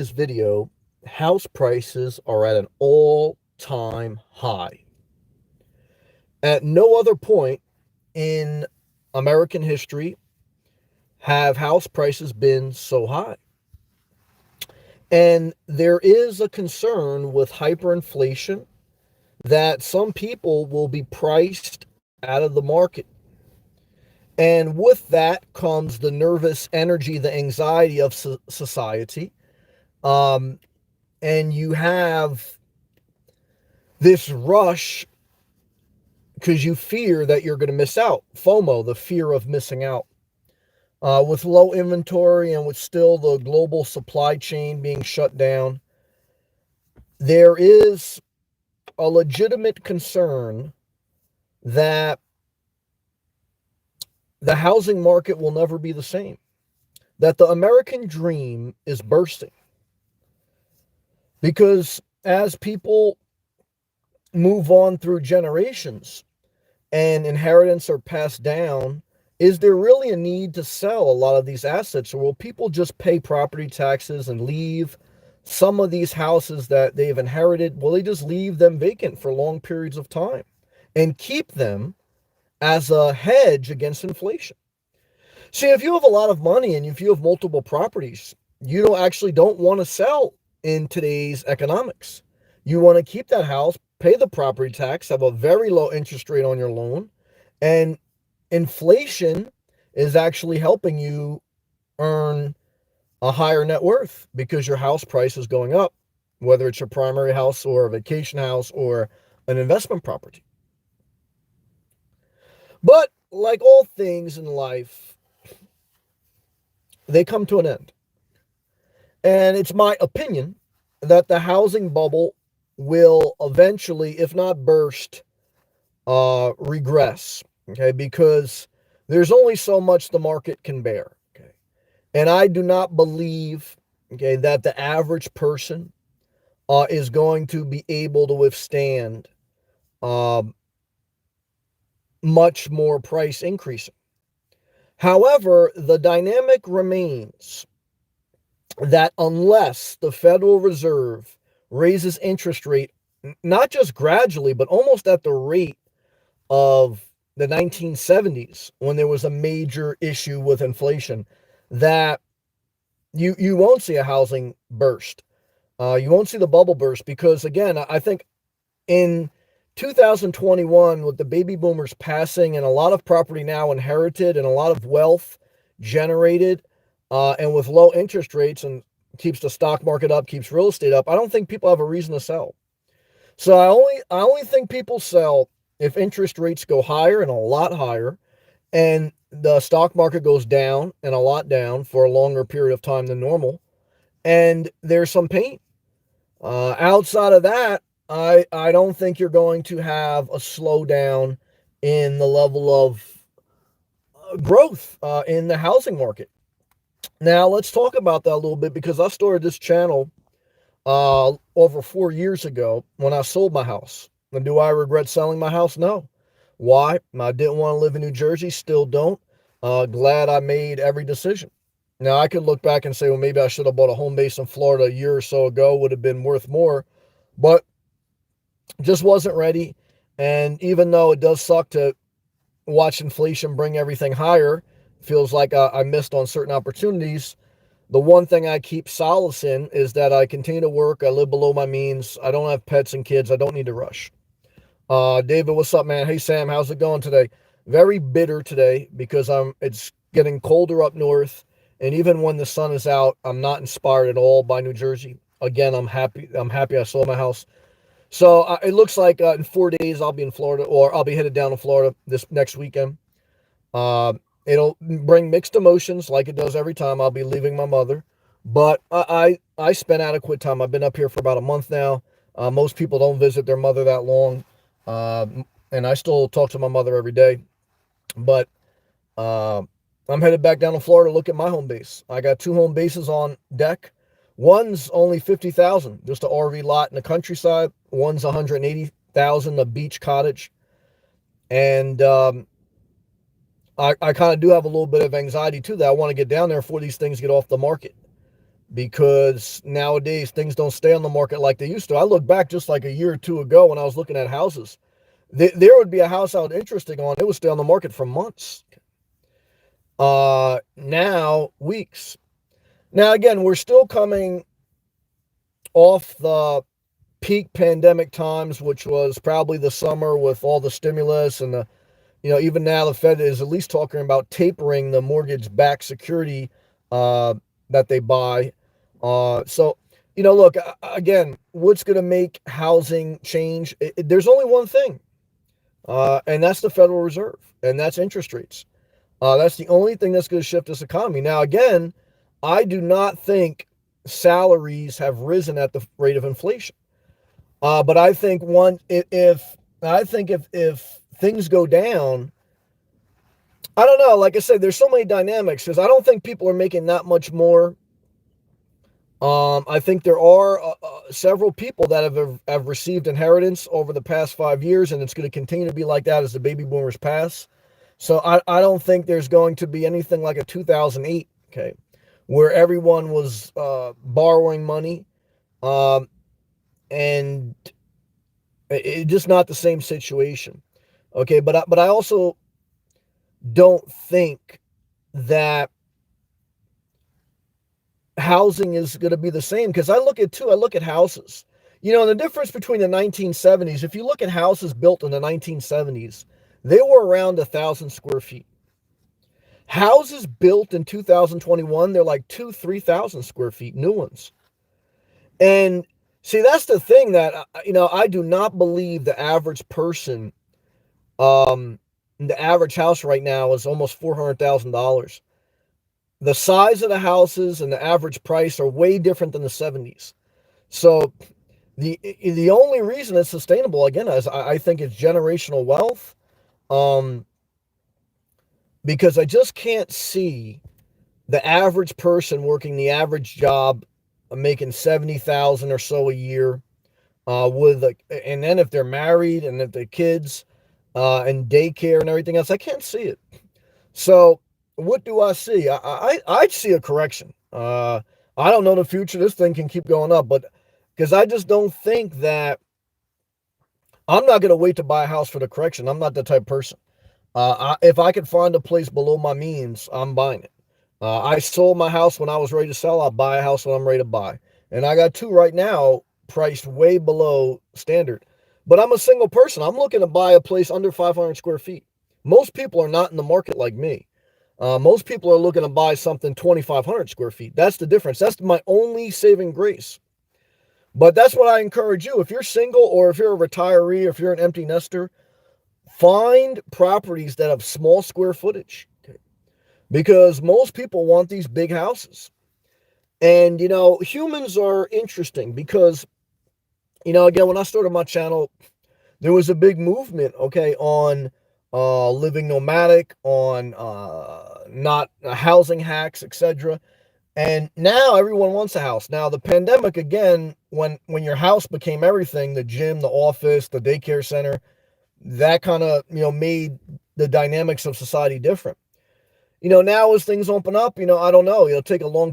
this video, house prices are at an all-time high. At no other point in American history have house prices been so high. And there is a concern with hyperinflation that some people will be priced out of the market. And with that comes the nervous energy, the anxiety of society. Um, and you have this rush because you fear that you're going to miss out. FOMO, the fear of missing out. With low inventory and with still the global supply chain being shut down, there is a legitimate concern that the housing market will never be the same, that the American dream is bursting. Because as people move on through generations and inheritance are passed down, is there really a need to sell a lot of these assets, or will people just pay property taxes and leave some of these houses that they've inherited? Will they just leave them vacant for long periods of time and keep them as a hedge against inflation? See, if you have a lot of money and if you have multiple properties, you don't want to sell in today's economics. You want to keep that house, pay the property tax, have a very low interest rate on your loan, and inflation is actually helping you earn a higher net worth because your house price is going up, whether it's your primary house or a vacation house or an investment property. But like all things in life, they come to an end. And it's my opinion that the housing bubble will eventually, if not burst, regress. Okay, because there's only so much the market can bear. Okay, and I do not believe, okay, that the average person is going to be able to withstand um, much more price increasing. However, the dynamic remains that unless the Federal Reserve raises interest rate, not just gradually, but almost at the rate of the 1970s, when there was a major issue with inflation, that you won't see a housing burst. You won't see the bubble burst because, again, I think in 2021, with the baby boomers passing and a lot of property now inherited and a lot of wealth generated, and with low interest rates and keeps the stock market up, keeps real estate up, I don't think people have a reason to sell. So I only think people sell if interest rates go higher and a lot higher, and the stock market goes down and a lot down for a longer period of time than normal, and there's some pain. Outside of that, I don't think you're going to have a slowdown in the level of growth in the housing market. Now, let's talk about that a little bit because I started this channel over 4 years ago when I sold my house. And do I regret selling my house? No. Why? I didn't want to live in New Jersey, still don't. Glad I made every decision. Now, I could look back and say, well, maybe I should have bought a home base in Florida a year or so ago, would have been worth more, but just wasn't ready. And even though it does suck to watch inflation bring everything higher, feels like I missed on certain opportunities. The one thing I keep solace in is that I continue to work. I live below my means. I don't have pets and kids. I don't need to rush. David, what's up, man? Hey, Sam, how's it going today? Very bitter today because it's getting colder up north. And even when the sun is out, I'm not inspired at all by New Jersey. Again, I'm happy. I sold my house. So it looks like in 4 days I'll be in Florida, or I'll be headed down to Florida this next weekend. Uh, It'll bring mixed emotions like it does every time. I'll be leaving my mother, but I spent adequate time. I've been up here for about a month now. Most people don't visit their mother that long, and I still talk to my mother every day. But uh, I'm headed back down to Florida to look at my home base. I got two home bases on deck. One's only 50,000, just an RV lot in the countryside. One's 180,000, a beach cottage, and I kind of do have a little bit of anxiety too that I want to get down there before these things get off the market. because nowadays things don't stay on the market like they used to. I look back just like a year or two ago when I was looking at houses. There would be a house I was interested on. It would stay on the market for months. Now weeks. Now again, we're still coming off the peak pandemic times, which was probably the summer with all the stimulus and the, even now the Fed is at least talking about tapering the mortgage-backed security uh, that they buy. So, look, again, what's going to make housing change? There's only one thing, and that's the Federal Reserve, and that's interest rates. That's the only thing that's going to shift this economy. Now, again, I do not think salaries have risen at the rate of inflation. But I think if things go down, I don't know. Like I said, there's so many dynamics because I don't think people are making that much more. I think there are several people that have received inheritance over the past 5 years, and it's going to continue to be like that as the baby boomers pass. So I don't think there's going to be anything like a 2008, okay, where everyone was borrowing money, and it's just not the same situation, okay. But I also don't think that housing is going to be the same because I look at houses. The difference between the 1970s, if you look at houses built in the 1970s, they were around 1,000 square feet. Houses built in 2021, they're like 3,000 square feet, new ones. And see, that's the thing that, I do not believe the average person, the average house right now is almost $400,000. The size of the houses and the average price are way different than the 70s. So the only reason it's sustainable, again, is I think it's generational wealth, because I just can't see the average person working the average job, making 70,000 or so a year, and then if they're married and if they're kids, and daycare and everything else, I can't see it. So what do I see? I see a correction. I don't know the future. This thing can keep going up, but because I just don't think that I'm not going to wait to buy a house for the correction. I'm not that type of person. If I could find a place below my means, I'm buying it. I sold my house when I was ready to sell. I'll buy a house when I'm ready to buy. And I got two right now priced way below standard. But I'm a single person. I'm looking to buy a place under 500 square feet. Most people are not in the market like me. Most people are looking to buy something 2,500 square feet. That's the difference. That's my only saving grace. But that's what I encourage you. If you're single or if you're a retiree, or if you're an empty nester, find properties that have small square footage. Okay? Because most people want these big houses. And, humans are interesting because, again, when I started my channel, there was a big movement, okay, on living nomadic, on not housing hacks, etc. And now everyone wants a house. Now the pandemic again, when your house became everything, the gym, the office, the daycare center, that kind of made the dynamics of society different. Now as things open up, I don't know. It'll take a long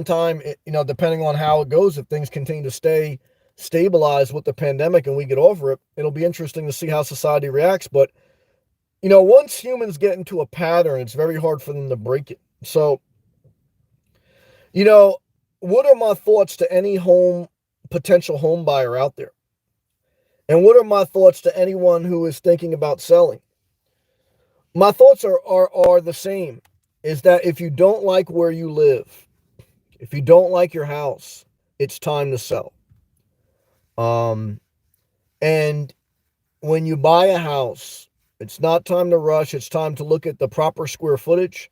time, depending on how it goes. If things continue to stay stabilized with the pandemic and we get over it, it'll be interesting to see how society reacts. But once humans get into a pattern, it's very hard for them to break it. So, what are my thoughts to any potential home buyer out there? And what are my thoughts to anyone who is thinking about selling? My thoughts are the same, is that if you don't like where you live, if you don't like your house, it's time to sell. And when you buy a house, it's not time to rush. It's time to look at the proper square footage.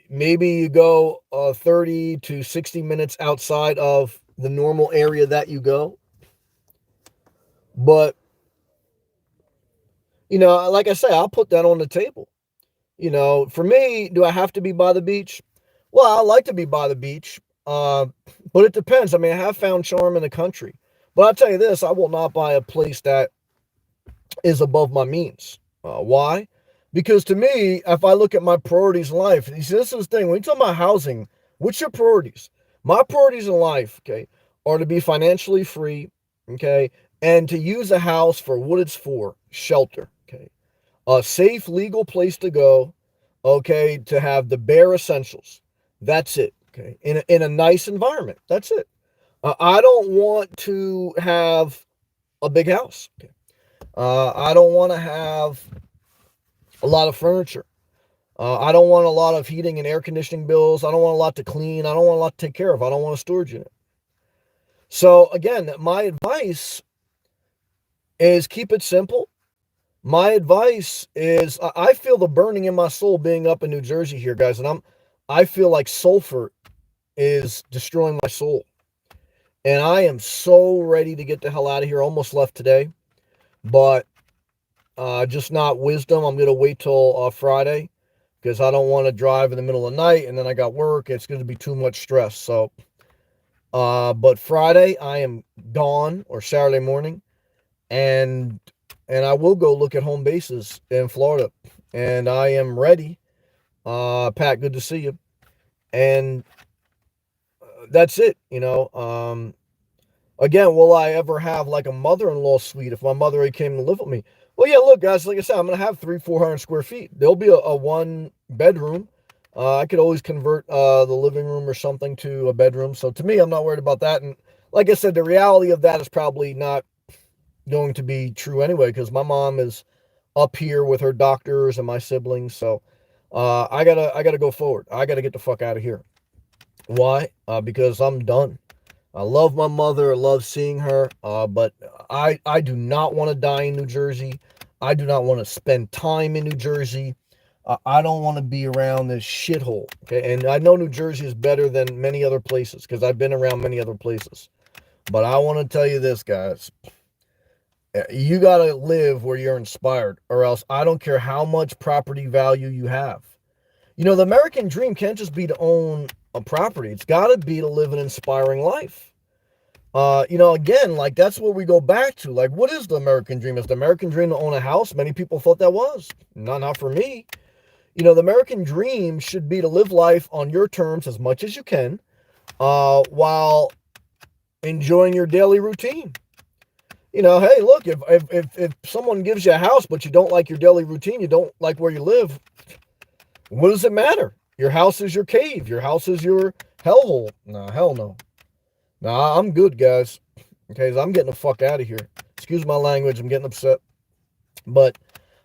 Maybe you go 30 to 60 minutes outside of the normal area that you go. But, like I say, I'll put that on the table. For me, do I have to be by the beach? Well, I like to be by the beach, but it depends. I mean, I have found charm in the country. But I'll tell you this, I will not buy a place that is above my means. Why? Because to me, if I look at my priorities in life, this is the thing, when you talk about housing, What's your priorities? My priorities in life, okay, are to be financially free, okay, and to use a house for what it's for, shelter, okay, a safe, legal place to go, okay, to have the bare essentials. That's it, okay, in a nice environment. That's it. I don't want to have a big house. Okay? I don't want to have a lot of furniture. I don't want a lot of heating and air conditioning bills. I don't want a lot to clean. I don't want a lot to take care of. I don't want a storage unit. So, again, my advice is keep it simple. My advice is I feel the burning in my soul being up in New Jersey here, guys, and I feel like sulfur is destroying my soul. And I am so ready to get the hell out of here. Almost left today, but just not wisdom. I'm going to wait till Friday because I don't want to drive in the middle of the night and then I got work. It's going to be too much stress. So, but Friday I am gone, or Saturday morning, and I will go look at home bases in Florida, and I am ready. Pat, good to see you. And that's it. Again, will I ever have like a mother-in-law suite if my mother came to live with me? Well, yeah, look, guys, like I said, I'm going to have 400 square feet. There'll be a one bedroom. I could always convert the living room or something to a bedroom. So to me, I'm not worried about that. And like I said, the reality of that is probably not going to be true anyway, because my mom is up here with her doctors and my siblings. So I gotta go forward. I gotta get the fuck out of here. Why? Because I'm done. I love my mother. I love seeing her. But I do not want to die in New Jersey. I do not want to spend time in New Jersey. I don't want to be around this shithole. Okay. And I know New Jersey is better than many other places because I've been around many other places. But I want to tell you this, guys. You got to live where you're inspired, or else I don't care how much property value you have. The American dream can't just be to own a property. It's got to be to live an inspiring life. Again, like that's what we go back to. Like, what is the American dream? Is the American dream to own a house? Many people thought that was. Not for me. The American dream should be to live life on your terms as much as you can, while enjoying your daily routine. Hey, look, if someone gives you a house, but you don't like your daily routine, you don't like where you live, what does it matter? Your house is your cave. Your house is your hellhole. No, hell no. No, I'm good, guys. Okay, I'm getting the fuck out of here. Excuse my language. I'm getting upset. But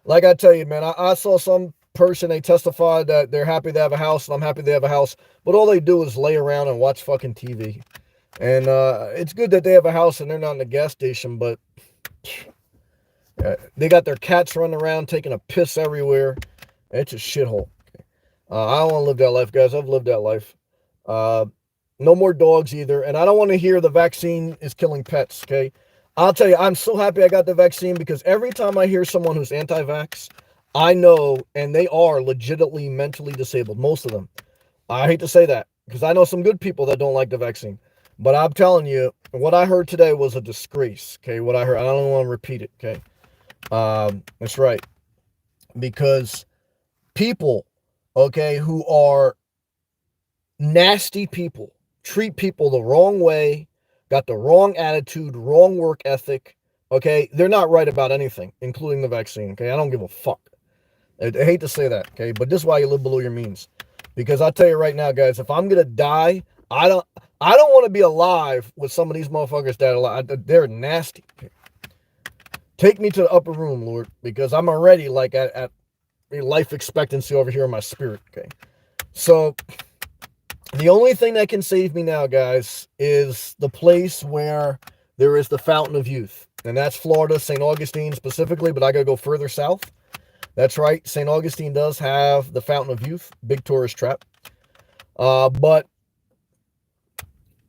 like I tell you, man, I saw some person, they testified that they're happy they have a house, and I'm happy they have a house, but all they do is lay around and watch fucking TV. And it's good that they have a house and they're not in the gas station, but they got their cats running around taking a piss everywhere. It's a shithole. I don't want to live that life, guys. I've lived that life. No more dogs either. And I don't want to hear the vaccine is killing pets, okay? I'll tell you, I'm so happy I got the vaccine, because every time I hear someone who's anti-vax, I know, and they are legitimately mentally disabled, most of them. I hate to say that, because I know some good people that don't like the vaccine. But I'm telling you, what I heard today was a disgrace, okay? What I heard, I don't want to repeat it, okay? That's right. Because people, okay, who are nasty people, treat people the wrong way, got the wrong attitude, wrong work ethic, okay? They're not right about anything, including the vaccine, okay? I don't give a fuck. I hate to say that, okay? But this is why you live below your means. Because I'll tell you right now, guys, if I'm going to die, I don't want to be alive with some of these motherfuckers that are, they're nasty. Okay? Take me to the upper room, Lord, because I'm already like at life expectancy over here in my spirit, okay? So the only thing that can save me now, guys, is the place where there is the fountain of youth. And that's Florida, St. Augustine specifically, but I got to go further south. That's right. St. Augustine does have the fountain of youth, big tourist trap. But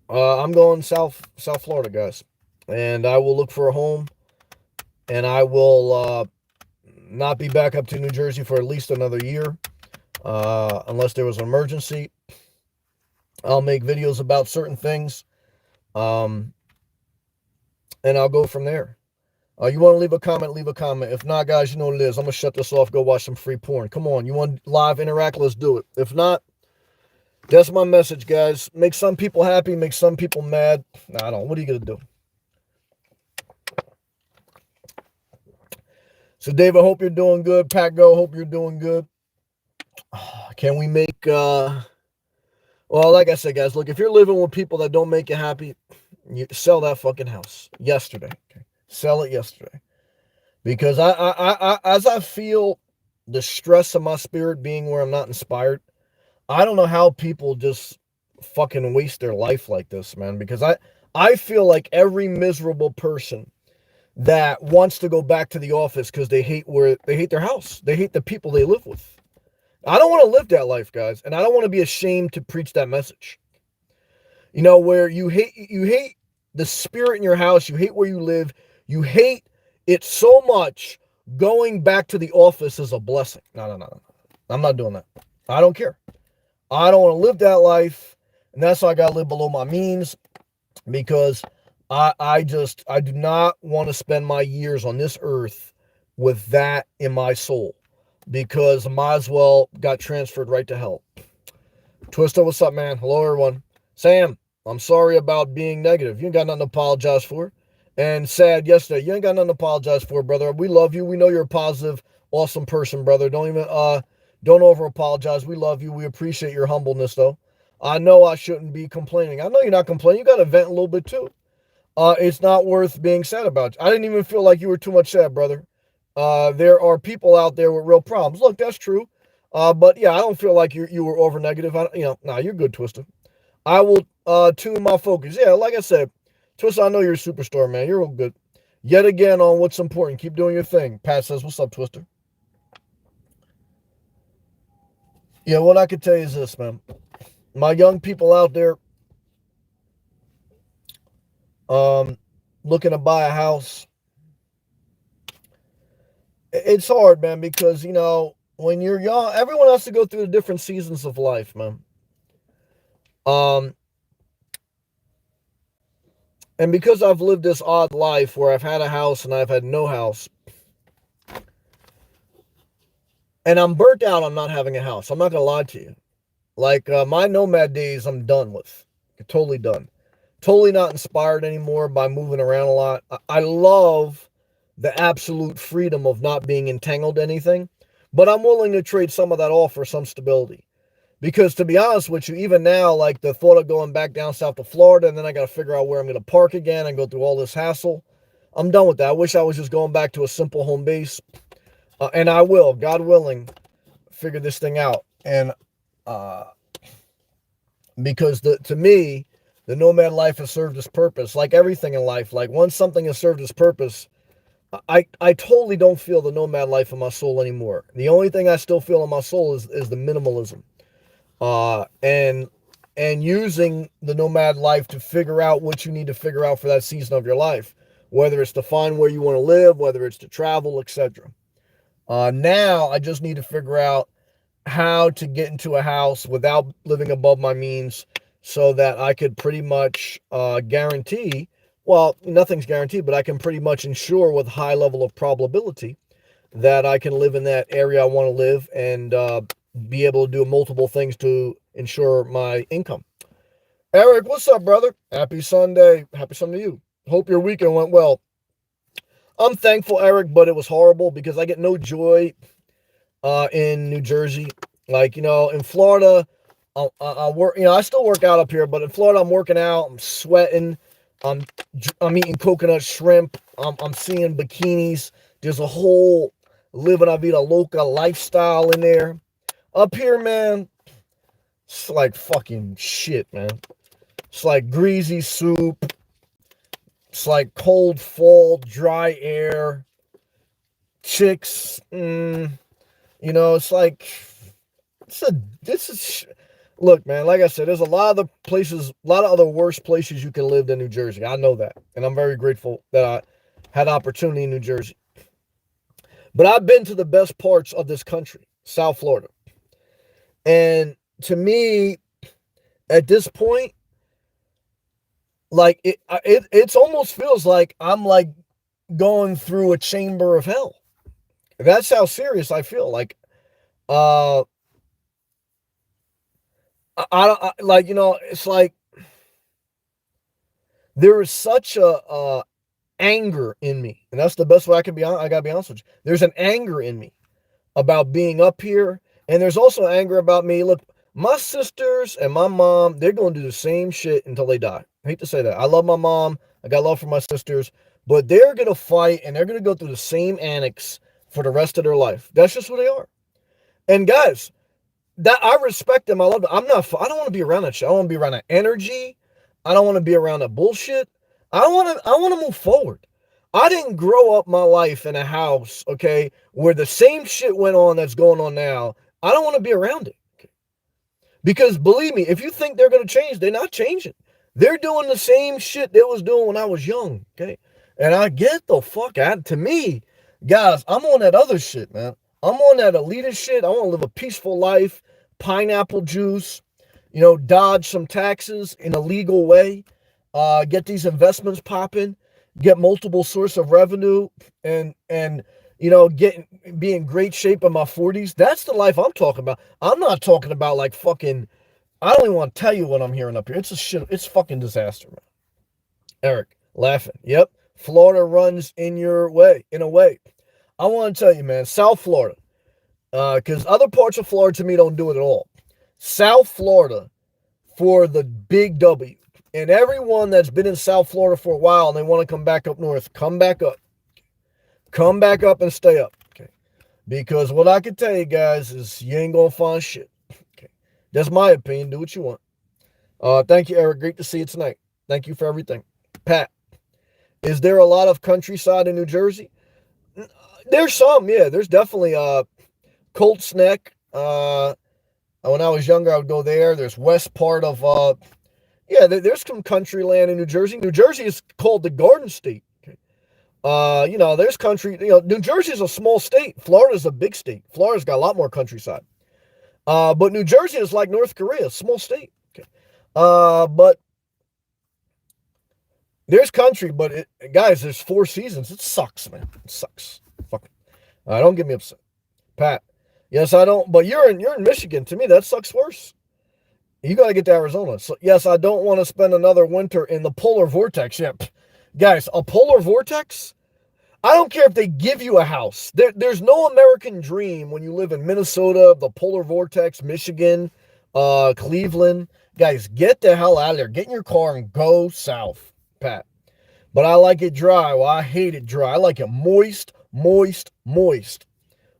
I'm going South Florida, guys. And I will look for a home. And I will not be back up to New Jersey for at least another year. Unless there was an emergency. I'll make videos about certain things. And I'll go from there. You want to leave a comment, leave a comment. If not, guys, you know what it is. I'm going to shut this off, go watch some free porn. Come on, you want live interact? Let's do it. If not, That's my message, guys. Make some people happy, make some people mad. Nah, I don't. What are you going to do? So, Dave, I hope you're doing good. Pat Go, hope you're doing good. Can we make, well, like I said, guys, look, if you're living with people that don't make you happy, you sell that fucking house yesterday. Okay? Sell it yesterday. Because as I feel the stress of my spirit being where I'm not inspired, I don't know how people just fucking waste their life like this, man. Because I feel like every miserable person that wants to go back to the office because they hate their house, they hate the people they live with. I don't want to live that life, guys, and I don't want to be ashamed to preach that message. You know, where you hate the spirit in your house, you hate where you live, you hate it so much. Going back to the office is a blessing. No. I'm not doing that. I don't care. I don't want to live that life, and that's why I got to live below my means, because I do not want to spend my years on this earth with that in my soul, because I might as well got transferred right to hell. Twister, what's up, man? Hello, everyone. Sam, I'm sorry about being negative. You ain't got nothing to apologize for. And sad yesterday, you ain't got nothing to apologize for, brother. We love you. We know you're a positive, awesome person, brother. Don't over apologize. We love you. We appreciate your humbleness, though. I know I shouldn't be complaining. I know you're not complaining. You got to vent a little bit too. It's not worth being sad about. I didn't even feel like you were too much sad, brother. There are people out there with real problems. Look, that's true. But yeah, I don't feel like you were over negative. You're good, Twister. I will tune my focus. Yeah, like I said, Twister, I know you're a superstar, man. You're real good. Yet again on what's important. Keep doing your thing. Pat says, what's up, Twister? Yeah, what I can tell you is this, man. My young people out there looking to buy a house, it's hard, man, because, when you're young, everyone has to go through the different seasons of life, man. And because I've lived this odd life where I've had a house and I've had no house, and I'm burnt out on not having a house. I'm not going to lie to you. Like, my nomad days, I'm done with. Totally done. Totally not inspired anymore by moving around a lot. I love the absolute freedom of not being entangled in anything, but I'm willing to trade some of that off for some stability. Because to be honest with you, even now, like the thought of going back down south to Florida, and then I got to figure out where I'm going to park again and go through all this hassle, I'm done with that. I wish I was just going back to a simple home base. And I will, God willing, figure this thing out. And because to me, the nomad life has served its purpose. Like everything in life, like once something has served its purpose, I totally don't feel the nomad life in my soul anymore. The only thing I still feel in my soul is the minimalism. And using the nomad life to figure out what you need to figure out for that season of your life, whether it's to find where you want to live, whether it's to travel, etc. Now I just need to figure out how to get into a house without living above my means, so that I could pretty much guarantee, well, nothing's guaranteed, but I can pretty much ensure with high level of probability that I can live in that area I want to live, and be able to do multiple things to ensure my income. Eric, what's up, brother? Happy Sunday. Happy Sunday to you. Hope your weekend went well. I'm thankful, Eric, but it was horrible because I get no joy in New Jersey. Like, in Florida, I work, I still work out up here, but in Florida, I'm working out, I'm sweating, I'm eating coconut shrimp, I'm seeing bikinis. There's a whole living a vida loca lifestyle in there. Up here, man, it's like fucking shit, man. It's like greasy soup. It's like cold fall, dry air. Chicks, it's like, look, man, like I said, there's a lot of other worse places you can live than New Jersey. I know that. And I'm very grateful that I had opportunity in New Jersey. But I've been to the best parts of this country, South Florida. And to me, at this point, like it almost feels like I'm like going through a chamber of hell. That's how serious I feel. Like, like, it's like there is such a anger in me, and that's the best way I can be on. I gotta be honest with you. There's an anger in me about being up here, and there's also anger about me. Look, my sisters and my mom, they're gonna do the same shit until they die. I hate to say that. I love my mom. I got love for my sisters, but they're gonna fight and they're gonna go through the same annex for the rest of their life. That's just who they are. And guys, that I respect them. I love them. I don't want to be around that shit. I don't want to be around that energy. I don't want to be around that bullshit. I want to move forward. I didn't grow up my life in a house, okay, where the same shit went on that's going on now. I don't want to be around it. Okay? Because believe me, if you think they're going to change, they're not changing. They're doing the same shit they was doing when I was young, okay? And I get the fuck out. To me, guys, I'm on that other shit, man. I'm on that elitist shit. I want to live a peaceful life, pineapple juice, dodge some taxes in a legal way, get these investments popping, get multiple source of revenue, and be in great shape in my 40s. That's the life I'm talking about. I'm not talking about like fucking. I don't even want to tell you what I'm hearing up here. It's a shit. It's fucking disaster, man. Eric laughing. Yep, Florida runs in your way. In a way, I want to tell you, man. South Florida, because other parts of Florida to me don't do it at all. South Florida for the big W. And everyone that's been in South Florida for a while and they want to come back up north, come back up. Come back up and stay up. Okay. Because what I can tell you guys is you ain't going to find shit. Okay. That's my opinion. Do what you want. Thank you, Eric. Great to see you tonight. Thank you for everything. Pat, is there a lot of countryside in New Jersey? There's some, yeah. There's definitely Colts Neck. When I was younger, I would go there. There's west part of there's some country land in New Jersey. New Jersey is called the Garden State. Okay. There's country. New Jersey is a small state. Florida's a big state. Florida's got a lot more countryside. But New Jersey is like North Korea, a small state. Okay. But there's country, but guys, there's 4 seasons. It sucks, man. It sucks. Fuck it. Don't get me upset, Pat. Yes, I don't. But you're in Michigan. To me, that sucks worse. You got to get to Arizona. So, yes, I don't want to spend another winter in the polar vortex. Yeah. Guys, a polar vortex? I don't care if they give you a house. There's no American dream when you live in Minnesota, the polar vortex, Michigan, Cleveland. Guys, get the hell out of there. Get in your car and go south, Pat. But I like it dry. Well, I hate it dry. I like it moist, moist, moist.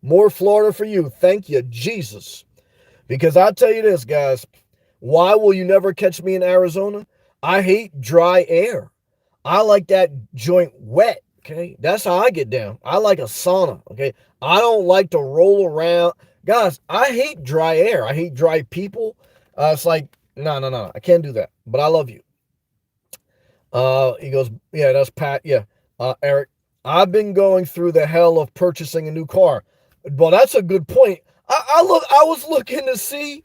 More Florida for you. Thank you, Jesus. Because I'll tell you this, guys. Why will you never catch me in Arizona? I hate dry air. I like that joint wet, okay? That's how I get down. I like a sauna, okay? I don't like to roll around. Guys, I hate dry air. I hate dry people. It's like, no. I can't do that. But I love you. He goes, yeah, that's Pat. Yeah. Eric, I've been going through the hell of purchasing a new car. Well, that's a good point. I was looking to see,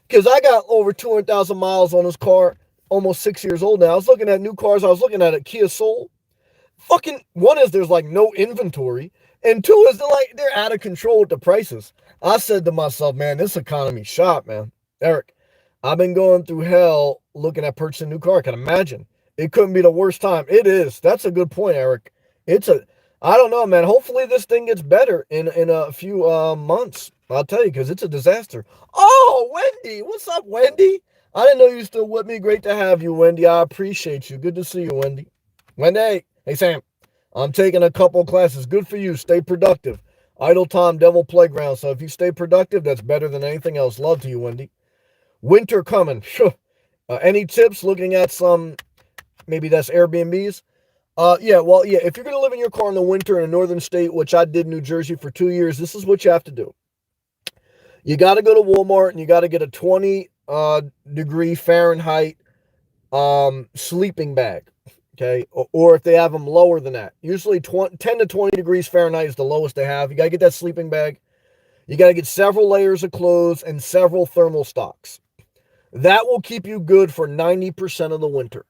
because I got over 200,000 miles on this car, almost 6 years old now. I was looking at new cars. I was looking at a Kia Soul. Fucking, one is there's like no inventory. And two is they're out of control with the prices. I said to myself, man, this economy shot, man. Eric, I've been going through hell looking at purchasing a new car. I can imagine. It couldn't be the worst time. It is. That's a good point, Eric. I don't know, man. Hopefully this thing gets better in a few months. I'll tell you, because it's a disaster. Oh, Wendy. What's up, Wendy? I didn't know you were still with me. Great to have you, Wendy. I appreciate you. Good to see you, Wendy. Wendy. Hey, Sam. I'm taking a couple classes. Good for you. Stay productive. Idle time, devil playground. So if you stay productive, that's better than anything else. Love to you, Wendy. Winter coming. Any tips looking at some, maybe that's Airbnbs? If you're going to live in your car in the winter in a northern state, which I did in New Jersey for 2 years, this is what you have to do. You got to go to Walmart and you got to get a 20 degree Fahrenheit sleeping bag. Okay. Or if they have them lower than that, usually 10 to 20 degrees Fahrenheit is the lowest they have. You got to get that sleeping bag. You got to get several layers of clothes and several thermal stocks. That will keep you good for 90% of the winter.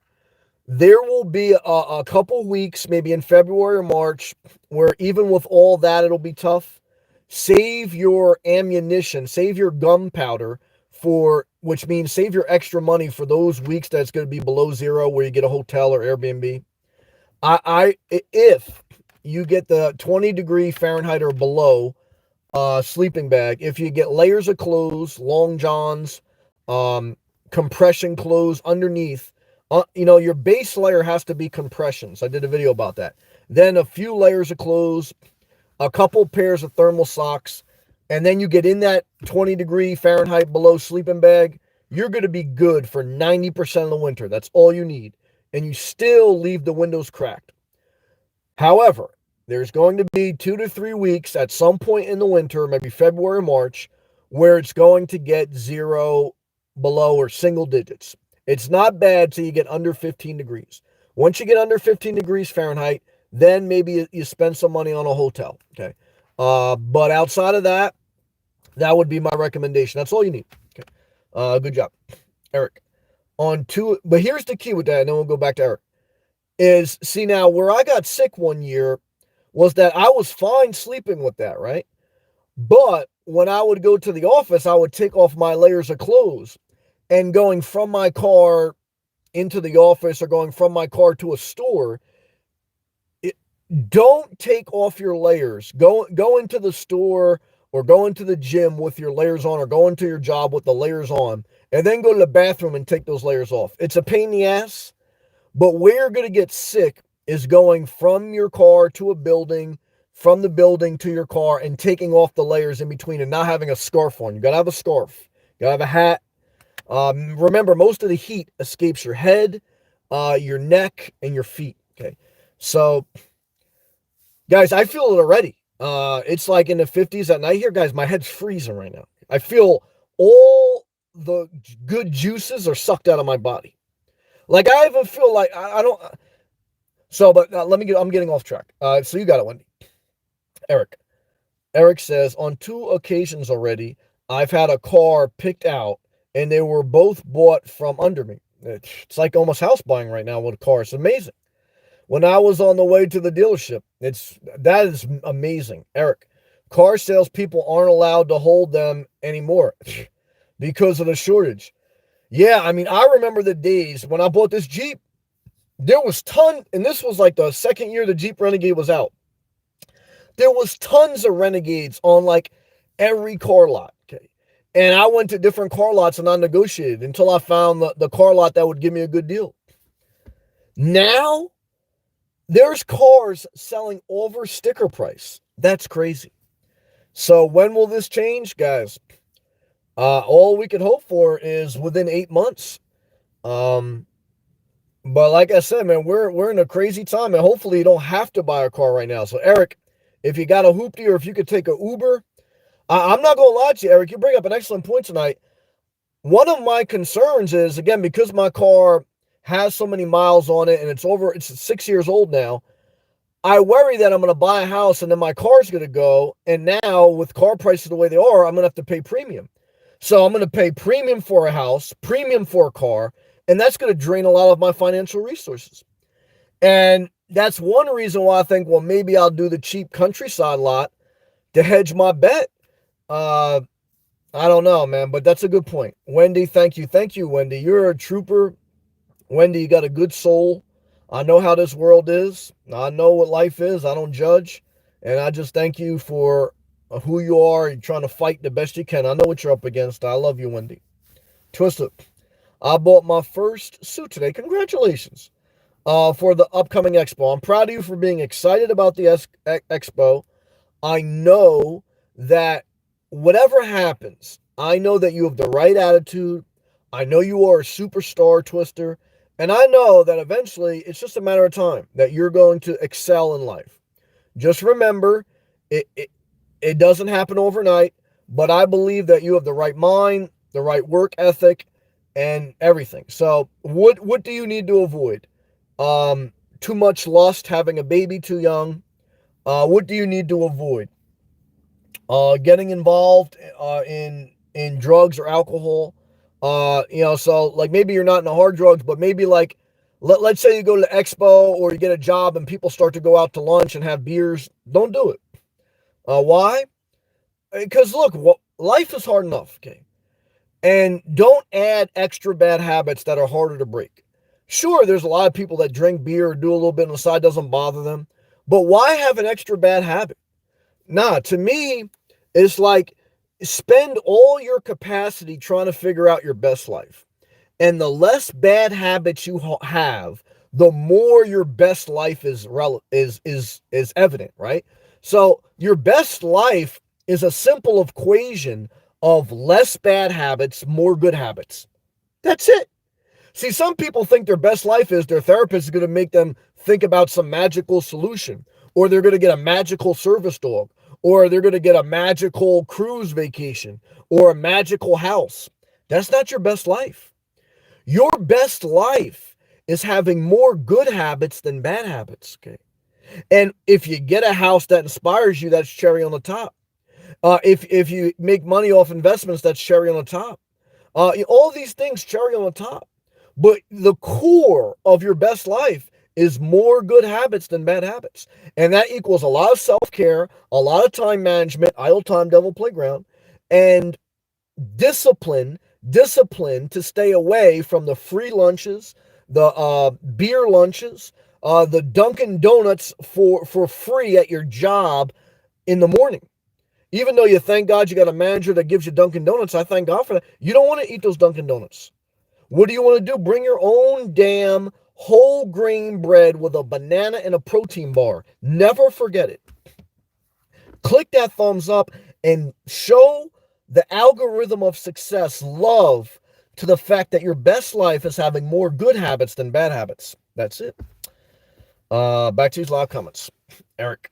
There will be a couple weeks, maybe in February or March, where even with all that, it'll be tough. Save your ammunition, save your gunpowder for which means save your extra money for those weeks that's going to be below zero where you get a hotel or Airbnb. If you get the 20-degree Fahrenheit or below sleeping bag, if you get layers of clothes, long johns, um, compression clothes underneath, your base layer has to be compressions. I did a video about that. Then a few layers of clothes, a couple pairs of thermal socks, and then you get in that 20-degree Fahrenheit below sleeping bag, you're going to be good for 90% of the winter. That's all you need. And you still leave the windows cracked. However, there's going to be 2 to 3 weeks at some point in the winter, maybe February, March, where it's going to get zero below or single digits. It's not bad till you get under 15 degrees. Once you get under 15 degrees Fahrenheit, then maybe you spend some money on a hotel. Okay. But outside of that, that would be my recommendation. That's all you need. Okay. Good job, Eric. But here's the key with that, and then we'll go back to Eric. See now where I got sick one year was that I was fine sleeping with that, right? But when I would go to the office, I would take off my layers of clothes, and going from my car into the office or going from my car to a store, don't take off your layers. Go into the store or go into the gym with your layers on, or go into your job with the layers on, and then go to the bathroom and take those layers off. It's a pain in the ass, but where you're going to get sick is going from your car to a building, from the building to your car, and taking off the layers in between and not having a scarf on. You got to have a scarf. You got to have a hat. Remember, most of the heat escapes your head, your neck, and your feet. Okay. So, guys, I feel it already. It's like in the 50s at night here. Guys, my head's freezing right now. I feel all the good juices are sucked out of my body. Like, I even feel like I don't. So, but I'm getting off track. So you got it, Wendy. Eric says, on 2 occasions already, I've had a car picked out and they were both bought from under me. It's like almost house buying right now with a car. It's amazing. When I was on the way to the dealership, that is amazing. Eric, car salespeople aren't allowed to hold them anymore because of the shortage. Yeah, I mean, I remember the days when I bought this Jeep. There was and this was like the second year the Jeep Renegade was out. There was tons of Renegades on like every car lot. Okay. And I went to different car lots and I negotiated until I found the car lot that would give me a good deal. Now, there's cars selling over sticker price. That's crazy. So when will this change, guys? All we can hope for is within 8 months. But like I said, man, we're in a crazy time, and hopefully you don't have to buy a car right now. So Eric, if you got a hoopty or if you could take a Uber, I'm not going to lie to you, Eric. You bring up an excellent point tonight. One of my concerns is, again, because my car has so many miles on it and it's 6 years old now, I worry that I'm going to buy a house and then my car's going to go. And now with car prices the way they are, I'm going to have to pay premium. So I'm going to pay premium for a house, premium for a car, and that's going to drain a lot of my financial resources. And that's one reason why I think, well, maybe I'll do the cheap countryside lot to hedge my bet. I don't know, man, but that's a good point. Wendy, thank you. Thank you, Wendy. You're a trooper. Wendy, you got a good soul. I know how this world is. I know what life is. I don't judge. And I just thank you for who you are. You're trying to fight the best you can. I know what you're up against. I love you, Wendy. Twister, I bought my first suit today. Congratulations for the upcoming expo. I'm proud of you for being excited about the expo. I know that whatever happens, I know that you have the right attitude. I know you are a superstar, Twister. And I know that eventually it's just a matter of time that you're going to excel in life. Just remember, it doesn't happen overnight, but I believe that you have the right mind, the right work ethic, and everything. So what do you need to avoid? Too much lust, having a baby too young. What do you need to avoid? Getting involved in drugs or alcohol. So like maybe you're not into hard drugs, but maybe like let's say you go to the expo or you get a job and people start to go out to lunch and have beers. Don't do it. Why? Because look, life is hard enough. Okay. And don't add extra bad habits that are harder to break. Sure, there's a lot of people that drink beer or do a little bit on the side, doesn't bother them. But why have an extra bad habit? Nah, to me, it's like spend all your capacity trying to figure out your best life. And the less bad habits you have, the more your best life is evident, right? So your best life is a simple equation of less bad habits, more good habits. That's it. See, some people think their best life is their therapist is going to make them think about some magical solution, or they're going to get a magical service dog, or they're going to get a magical cruise vacation, or a magical house. That's not your best life. Your best life is having more good habits than bad habits. Okay. And if you get a house that inspires you, that's cherry on the top. If you make money off investments, that's cherry on the top. All these things, cherry on the top. But the core of your best life is more good habits than bad habits. And that equals a lot of self-care, a lot of time management, idle time, devil playground, and discipline to stay away from the free lunches, the beer lunches, the Dunkin' Donuts for free at your job in the morning. Even though you thank God you got a manager that gives you Dunkin' Donuts, I thank God for that. You don't want to eat those Dunkin' Donuts. What do you want to do? Bring your own damn whole grain bread with a banana and a protein bar. Never forget it. Click that thumbs up and show the algorithm of success love to the fact that your best life is having more good habits than bad habits. That's it. Back to these live comments. Eric,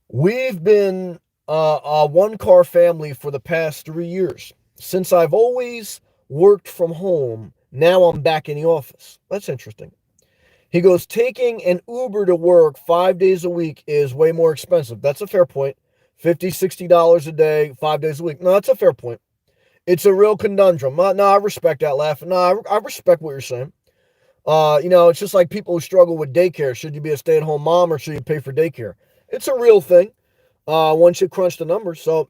we've been a one-car family for the past 3 years. Since I've always worked from home, now I'm back in the office. That's interesting. He goes, taking an Uber to work 5 days a week is way more expensive. That's a fair point. $50, $60 a day, 5 days a week. No, that's a fair point. It's a real conundrum. No, I respect that laugh. No, I respect what you're saying. It's just like people who struggle with daycare. Should you be a stay-at-home mom or should you pay for daycare? It's a real thing once you crunch the numbers. So,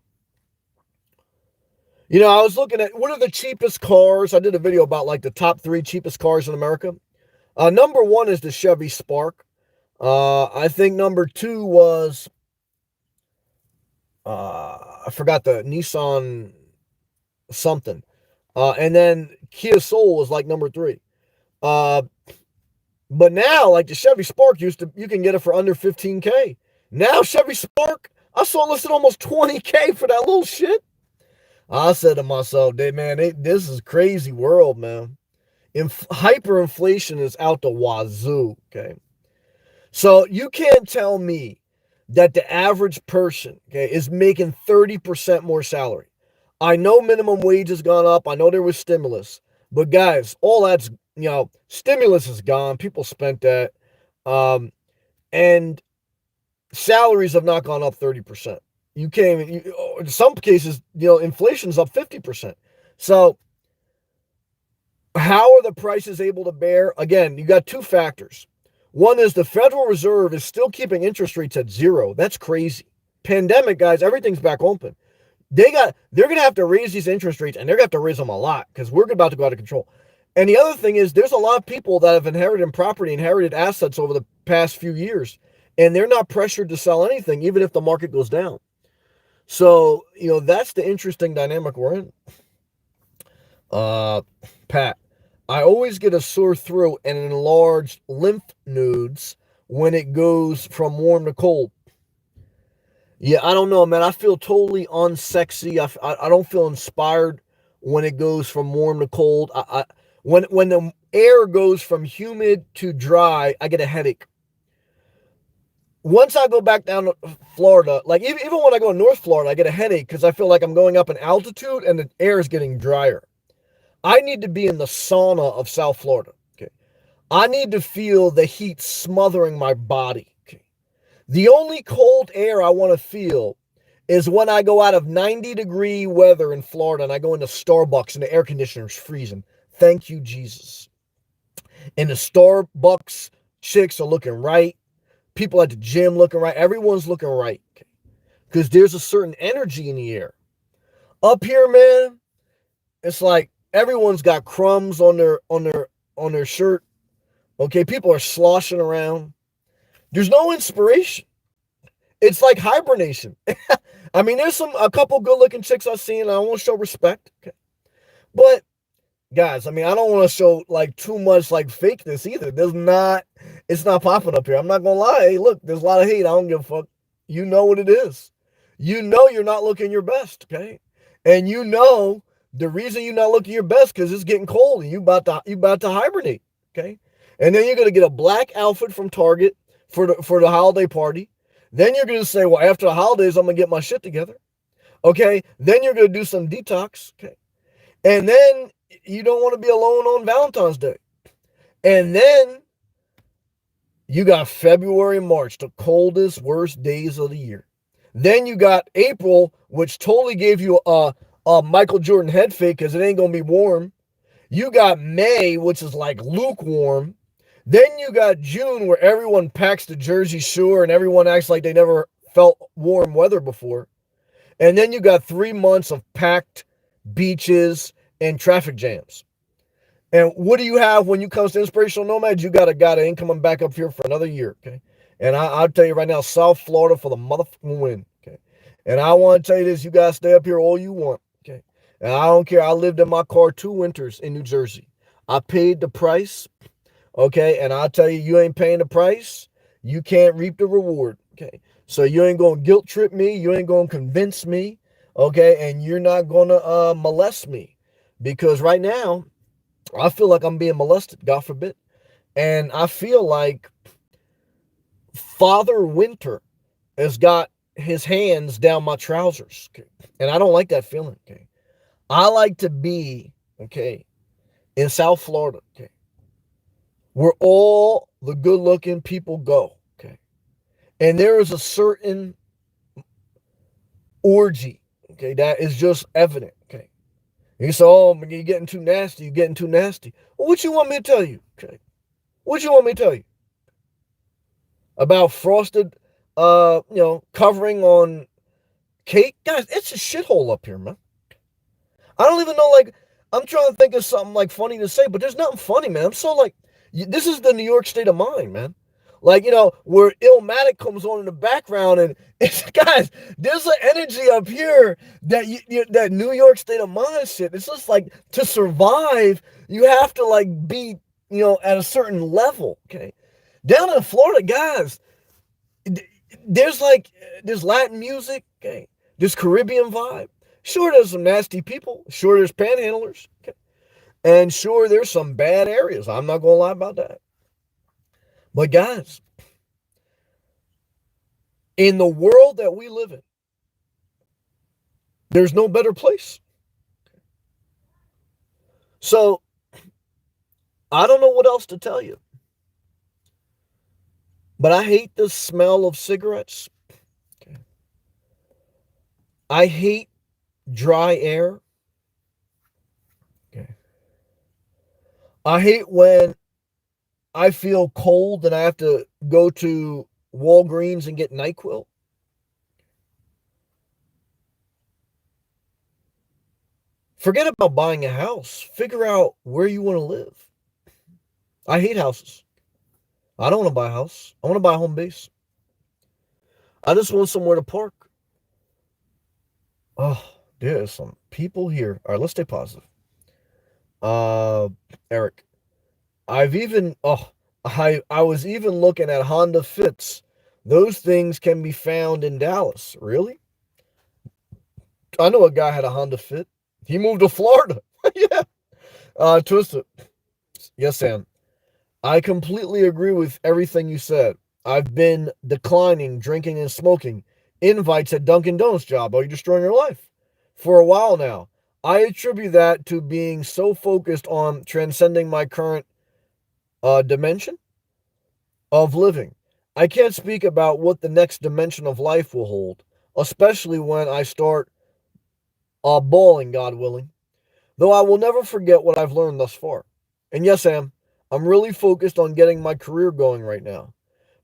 I was looking at what are the cheapest cars. I did a video about like the top 3 cheapest cars in America. Number 1 is the Chevy Spark. I think number 2 was, I forgot the Nissan something. And then Kia Soul was like number 3. But now, like the Chevy Spark you can get it for under $15K. Now Chevy Spark, I saw it listed almost $20K for that little shit. I said to myself, this is a crazy world, man. Hyperinflation is out the wazoo, okay? So you can't tell me that the average person, okay, is making 30% more salary. I know minimum wage has gone up. I know there was stimulus. But guys, all that's, stimulus is gone. People spent that. And salaries have not gone up 30%. You can't even, in some cases, inflation's up 50%. So how are the prices able to bear? Again, you got 2 factors. One is the Federal Reserve is still keeping interest rates at 0. That's crazy. Pandemic, guys, everything's back open. They're going to have to raise these interest rates, and they're going to have to raise them a lot because we're about to go out of control. And the other thing is there's a lot of people that have inherited assets over the past few years, and they're not pressured to sell anything, even if the market goes down. So, that's the interesting dynamic we're in. Pat, I always get a sore throat and enlarged lymph nodes when it goes from warm to cold. Yeah, I don't know, man. I feel totally unsexy. I don't feel inspired when it goes from warm to cold. When the air goes from humid to dry, I get a headache. Once I go back down to Florida, like even when I go to North Florida, I get a headache because I feel like I'm going up in altitude and the air is getting drier. I need to be in the sauna of South Florida. Okay. I need to feel the heat smothering my body. Okay. The only cold air I want to feel is when I go out of 90-degree weather in Florida and I go into Starbucks and the air conditioner's freezing. Thank you, Jesus. And the Starbucks chicks are looking right. People at the gym looking right. Everyone's looking right. Okay. Because there's a certain energy in the air. Up here, man, It's like everyone's got crumbs on their shirt. Okay, people are sloshing around. There's no inspiration. It's like hibernation. I mean, there's a couple good looking chicks I've seen, and I won't show respect. Okay. But guys, I mean, I don't want to show like too much like fakeness either. It's not popping up here. I'm not gonna lie. Hey, look, there's a lot of hate. I don't give a fuck. You know what it is. You know you're not looking your best, okay? And you know the reason you're not looking your best because it's getting cold and you about to hibernate, okay? And then you're gonna get a black outfit from Target for the holiday party. Then you're gonna say, well, after the holidays, I'm gonna get my shit together, okay? Then you're gonna do some detox, okay? And then you don't want to be alone on Valentine's Day. And then you got February and March, the coldest, worst days of the year. Then you got April, which totally gave you a Michael Jordan head fake because it ain't going to be warm. You got May, which is like lukewarm. Then you got June, where everyone packs the Jersey Shore and everyone acts like they never felt warm weather before. And then you got 3 months of packed beaches and traffic jams. And what do you have when you comes to inspirational nomads? You got a guy that ain't coming back up here for another year, okay? And I'll tell you right now, South Florida for the motherfucking win, okay? And I want to tell you this, you guys stay up here all you want, okay? And I don't care. I lived in my car 2 winters in New Jersey. I paid the price, okay? And I'll tell you, you ain't paying the price, you can't reap the reward, okay? So you ain't going to guilt trip me. You ain't going to convince me, okay? And you're not going to molest me. Because right now, I feel like I'm being molested, God forbid. And I feel like Father Winter has got his hands down my trousers. Okay? And I don't like that feeling. Okay. I like to be, okay, in South Florida, okay, where all the good looking people go. Okay. And there is a certain orgy, okay, that is just evident. Okay. You say, oh, you're getting too nasty. You're getting too nasty. Well, what you want me to tell you? Okay. What you want me to tell you? About frosted, covering on cake? Guys, it's a shithole up here, man. I don't even know, like, I'm trying to think of something, like, funny to say, but there's nothing funny, man. I'm so, like, this is the New York state of mind, man. Like, where Illmatic comes on in the background, and it's, guys, there's an energy up here that New York state of mind shit. It's just like, to survive, you have to, like, be, at a certain level, okay? Down in Florida, guys, there's Latin music, okay? There's Caribbean vibe. Sure, there's some nasty people. Sure, there's panhandlers, okay? And sure, there's some bad areas. I'm not going to lie about that. But guys, in the world that we live in, there's no better place. So, I don't know what else to tell you. But I hate the smell of cigarettes. Okay. I hate dry air. Okay. I hate when I feel cold and I have to go to Walgreens and get NyQuil. Forget about buying a house. Figure out where you want to live. I hate houses. I don't want to buy a house. I want to buy a home base. I just want somewhere to park. Oh, there's some people here. All right, let's stay positive. Eric, I was even looking at Honda Fits. Those things can be found in Dallas. Really? I know a guy had a Honda Fit. He moved to Florida. Yeah. Twisted. Yes, Sam. I completely agree with everything you said. I've been declining drinking and smoking. Invites at Dunkin' Donuts job. Are you destroying your life? For a while now. I attribute that to being so focused on transcending my current dimension of living. I can't speak about what the next dimension of life will hold, especially when I start bawling, God willing. Though I will never forget what I've learned thus far. And yes, Sam, I'm really focused on getting my career going right now.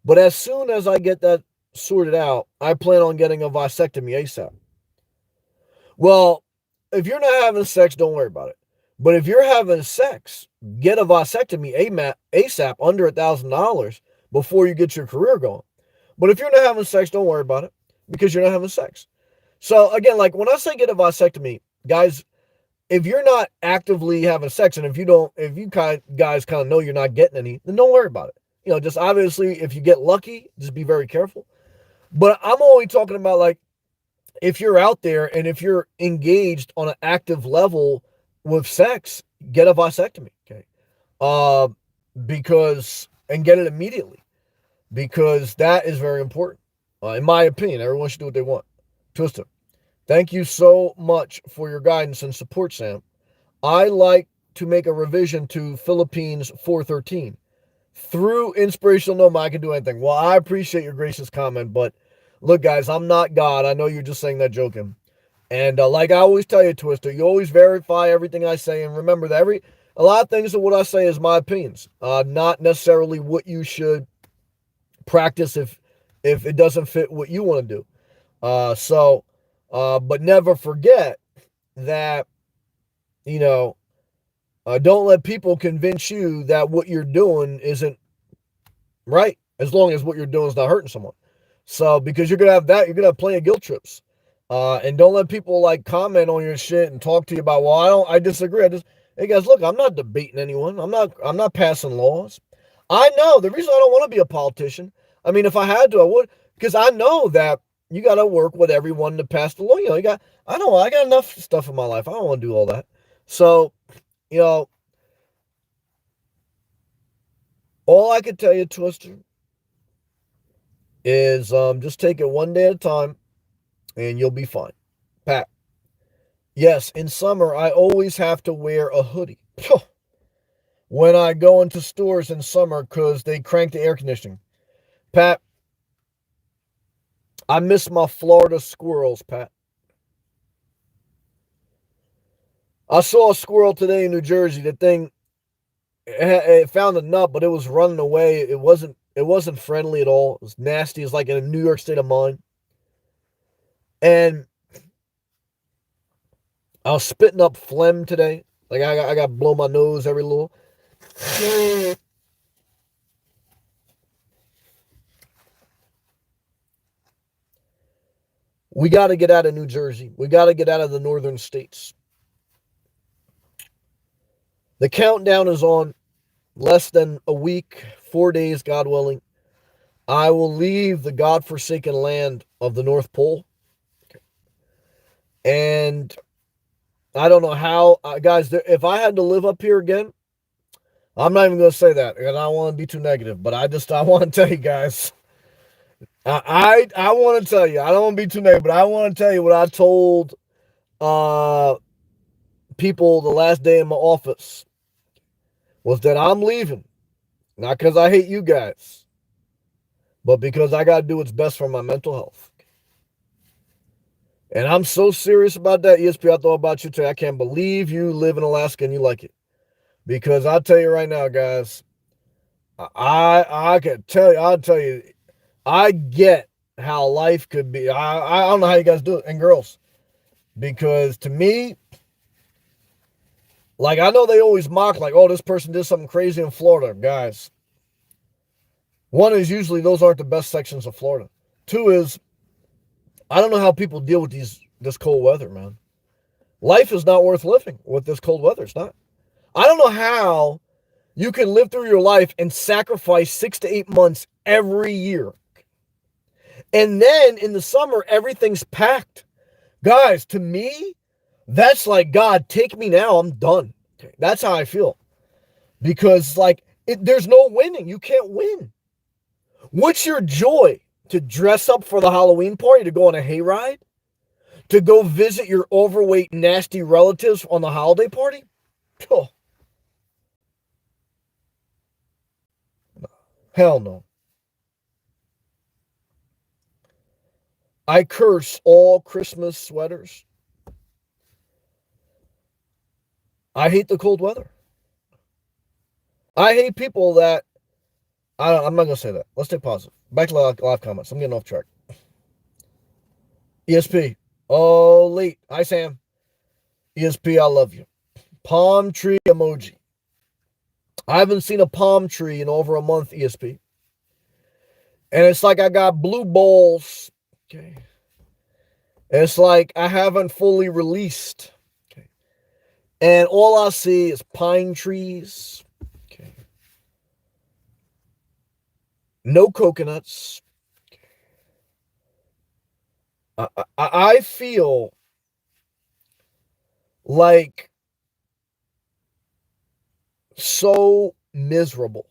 But as soon as I get that sorted out, I plan on getting a vasectomy ASAP. Well, if you're not having sex, don't worry about it. But if you're having sex, get a vasectomy ASAP under $1,000 before you get your career going. But if you're not having sex, don't worry about it because you're not having sex. So again, like when I say get a vasectomy, guys, if you're not actively having sex and if you guys kind of know you're not getting any, then don't worry about it. Just obviously if you get lucky, just be very careful. But I'm only talking about like if you're out there and if you're engaged on an active level with sex, get a vasectomy, okay? Uh, and get it immediately because that is very important. In my opinion, everyone should do what they want. Twister, thank you so much for your guidance and support, Sam. I like to make a revision to Philippines 4:13. Through inspirational Noma, I can do anything. Well, I appreciate your gracious comment, but look, guys, I'm not God. I know you're just saying that joking. And like I always tell you, Twister, you always verify everything I say. And remember that a lot of things of what I say is my opinions, not necessarily what you should practice if it doesn't fit what you want to do. But never forget that, don't let people convince you that what you're doing isn't right, as long as what you're doing is not hurting someone. So, because you're going to have that, you're going to have plenty of guilt trips. And don't let people like comment on your shit and talk to you about, well, I disagree. Hey guys, look, I'm not debating anyone. I'm not passing laws. I know the reason I don't want to be a politician. I mean, if I had to, I would, because I know that you got to work with everyone to pass the law. I got enough stuff in my life. I don't want to do all that. So, all I can tell you, Twister, is just take it one day at a time and you'll be fine. Pat, yes, in summer, I always have to wear a hoodie when I go into stores in summer because they crank the air conditioning. Pat, I miss my Florida squirrels, Pat. I saw a squirrel today in New Jersey. The thing, it found a nut, but it was running away. It wasn't friendly at all. It was nasty. It's like in a New York state of mind. And I was spitting up phlegm today. Like I got to blow my nose every little. We got to get out of New Jersey. We got to get out of the northern states. The countdown is on. Less than a week, 4 days, God willing. I will leave the godforsaken land of the North Pole. And I don't know how, guys, if I had to live up here again, I'm not even going to say that because I don't want to be too negative, but I want to tell you guys. I want to tell you, I don't want to be too negative, but I want to tell you what I told people the last day in my office was that I'm leaving. Not because I hate you guys, but because I got to do what's best for my mental health. And I'm so serious about that, ESP. I thought about you today. I can't believe you live in Alaska and you like it. Because I'll tell you right now, guys, I'll tell you, I get how life could be. I don't know how you guys do it, and girls. Because to me, like I know they always mock, like, oh, this person did something crazy in Florida. Guys, one is usually those aren't the best sections of Florida. Two is, I don't know how people deal with this cold weather, man. Life is not worth living with this cold weather. It's not. I don't know how you can live through your life and sacrifice 6 to 8 months every year. And then in the summer, everything's packed. Guys, to me, that's like, God, take me now. I'm done. That's how I feel. Because there's no winning. You can't win. What's your joy? To dress up for the Halloween party, to go on a hayride, to go visit your overweight, nasty relatives on the holiday party? Oh. Hell no. I curse all Christmas sweaters. I hate the cold weather. I hate people that, I'm not going to say that. Let's take positive. Back to live comments. I'm getting off track. ESP. Oh, late. Hi, Sam. ESP, I love you. Palm tree emoji. I haven't seen a palm tree in over a month, ESP. And it's like I got blue balls. Okay. It's like I haven't fully released. Okay. And all I see is pine trees. Okay. No coconuts. I feel like so miserable.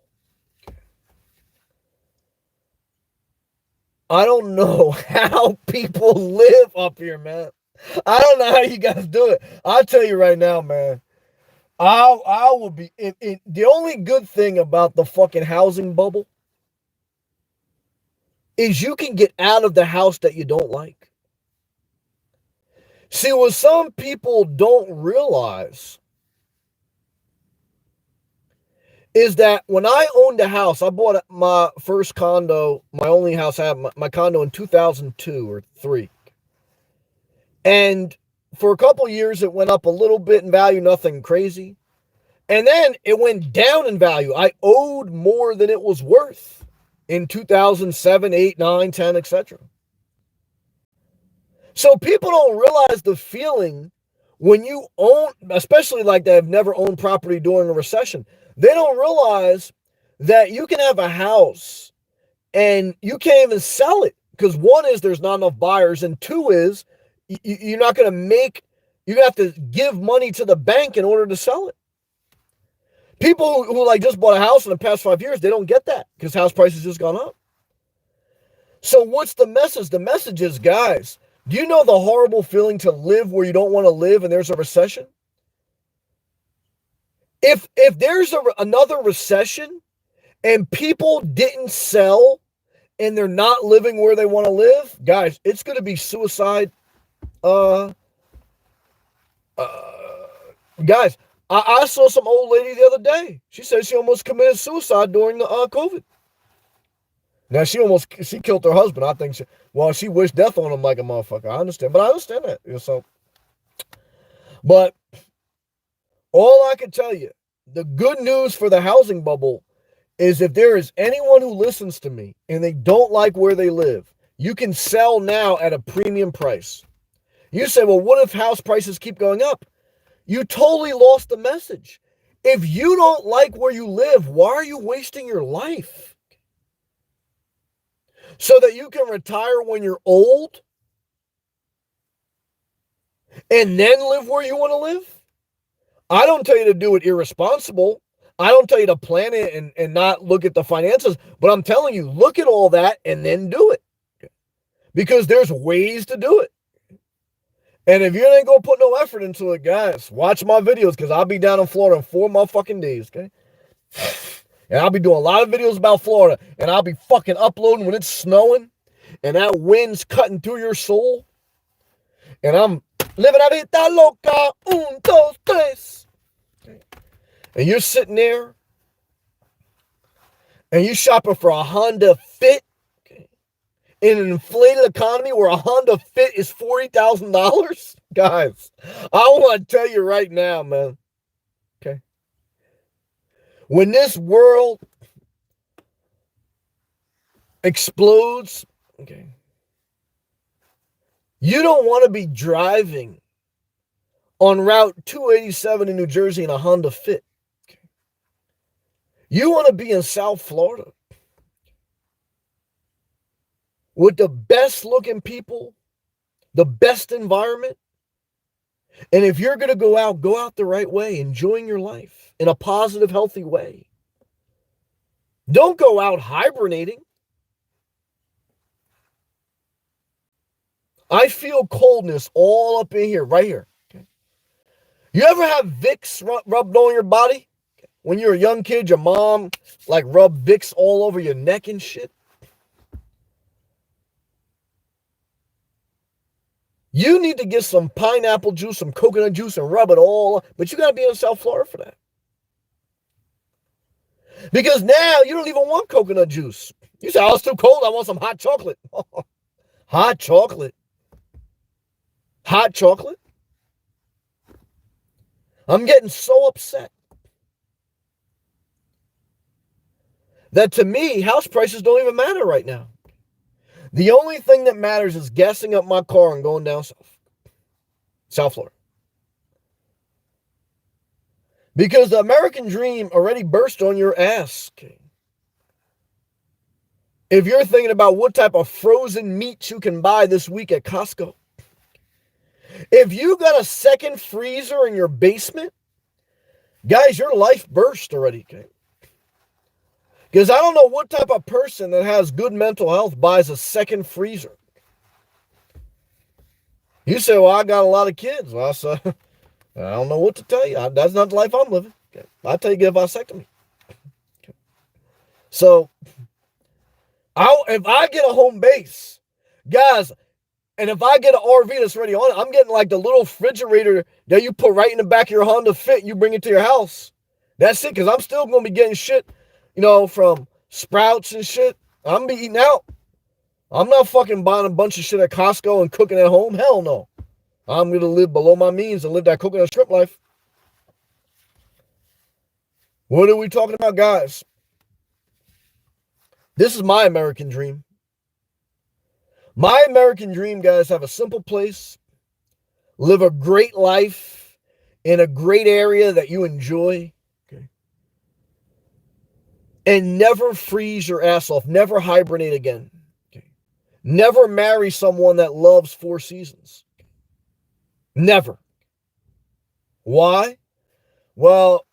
I don't know how people live up here, man. I don't know how you guys do it. I'll tell you right now, man. I will be the only good thing about the fucking housing bubble is you can get out of the house that you don't like. See, what some people don't realize is that when I owned a house, I bought my first condo, my only house I had, my condo in 2002 or 3. And for a couple years, it went up a little bit in value, nothing crazy. And then it went down in value. I owed more than it was worth in 2007, 8, 9, 10, etc. So people don't realize the feeling when you own, especially like they have never owned property during a recession. They don't realize that you can have a house and you can't even sell it because one is there's not enough buyers, and two is you're not going to make, you have to give money to the bank in order to sell it. People who like just bought a house in the past 5 years, they don't get that because house prices just gone up. So what's the message? The message is, guys, do you know the horrible feeling to live where you don't want to live and there's a recession? If there's another recession and people didn't sell and they're not living where they want to live, guys, it's going to be suicide. Guys, I saw some old lady the other day. She said she almost committed suicide during the COVID. Now, she killed her husband. I think she wished death on him like a motherfucker. I understand, but I understand that. So, but all I can tell you, the good news for the housing bubble is if there is anyone who listens to me and they don't like where they live, you can sell now at a premium price. You say, well, what if house prices keep going up? You totally lost the message. If you don't like where you live, why are you wasting your life? So that you can retire when you're old and then live where you want to live? I don't tell you to do it irresponsible. I don't tell you to plan it and not look at the finances, but I'm telling you, look at all that and then do it. Because there's ways to do it. And if you ain't gonna put no effort into it, guys, watch my videos because I'll be down in Florida in 4 motherfucking days, okay? And I'll be doing a lot of videos about Florida, and I'll be fucking uploading when it's snowing and that wind's cutting through your soul. And I'm living la vida loca, 1, 2, 3. And you're sitting there and you're shopping for a Honda Fit in an inflated economy where a Honda Fit is $40,000. Guys, I want to tell you right now, man. Okay. When this world explodes, okay, you don't want to be driving on Route 287 in New Jersey in a Honda Fit. Okay. You want to be in South Florida with the best looking people, the best environment. And if you're going to go out the right way, enjoying your life in a positive, healthy way. Don't go out hibernating. I feel coldness all up in here, right here. Okay. You ever have Vicks rubbed on your body? When you're a young kid, your mom like rubbed Vicks all over your neck and shit? You need to get some pineapple juice, some coconut juice, and rub it all. But you got to be in South Florida for that. Because now you don't even want coconut juice. You say, oh, it's too cold. I want some hot chocolate. Hot chocolate. Hot chocolate? I'm getting so upset that to me, house prices don't even matter right now. The only thing that matters is gassing up my car and going down South Florida. Because the American dream already burst on your ass. If you're thinking about what type of frozen meat you can buy this week at Costco, if you got a second freezer in your basement, guys, your life burst already. Okay? Because I don't know what type of person that has good mental health buys a second freezer. You say, well, I got a lot of kids. Well, I don't know what to tell you. That's not the life I'm living. Okay? I tell you, get a vasectomy. Okay? So, if I get a home base, guys, and if I get an RV that's already on it, I'm getting like the little refrigerator that you put right in the back of your Honda Fit. You bring it to your house. That's it, because I'm still going to be getting shit, from Sprouts and shit. I'm going to be eating out. I'm not fucking buying a bunch of shit at Costco and cooking at home. Hell no. I'm going to live below my means and live that coconut strip life. What are we talking about, guys? This is my American dream. My American dream, guys, have a simple place, live a great life in a great area that you enjoy, okay, and never freeze your ass off, never hibernate again, okay, never marry someone that loves Four Seasons, never. Why? Well,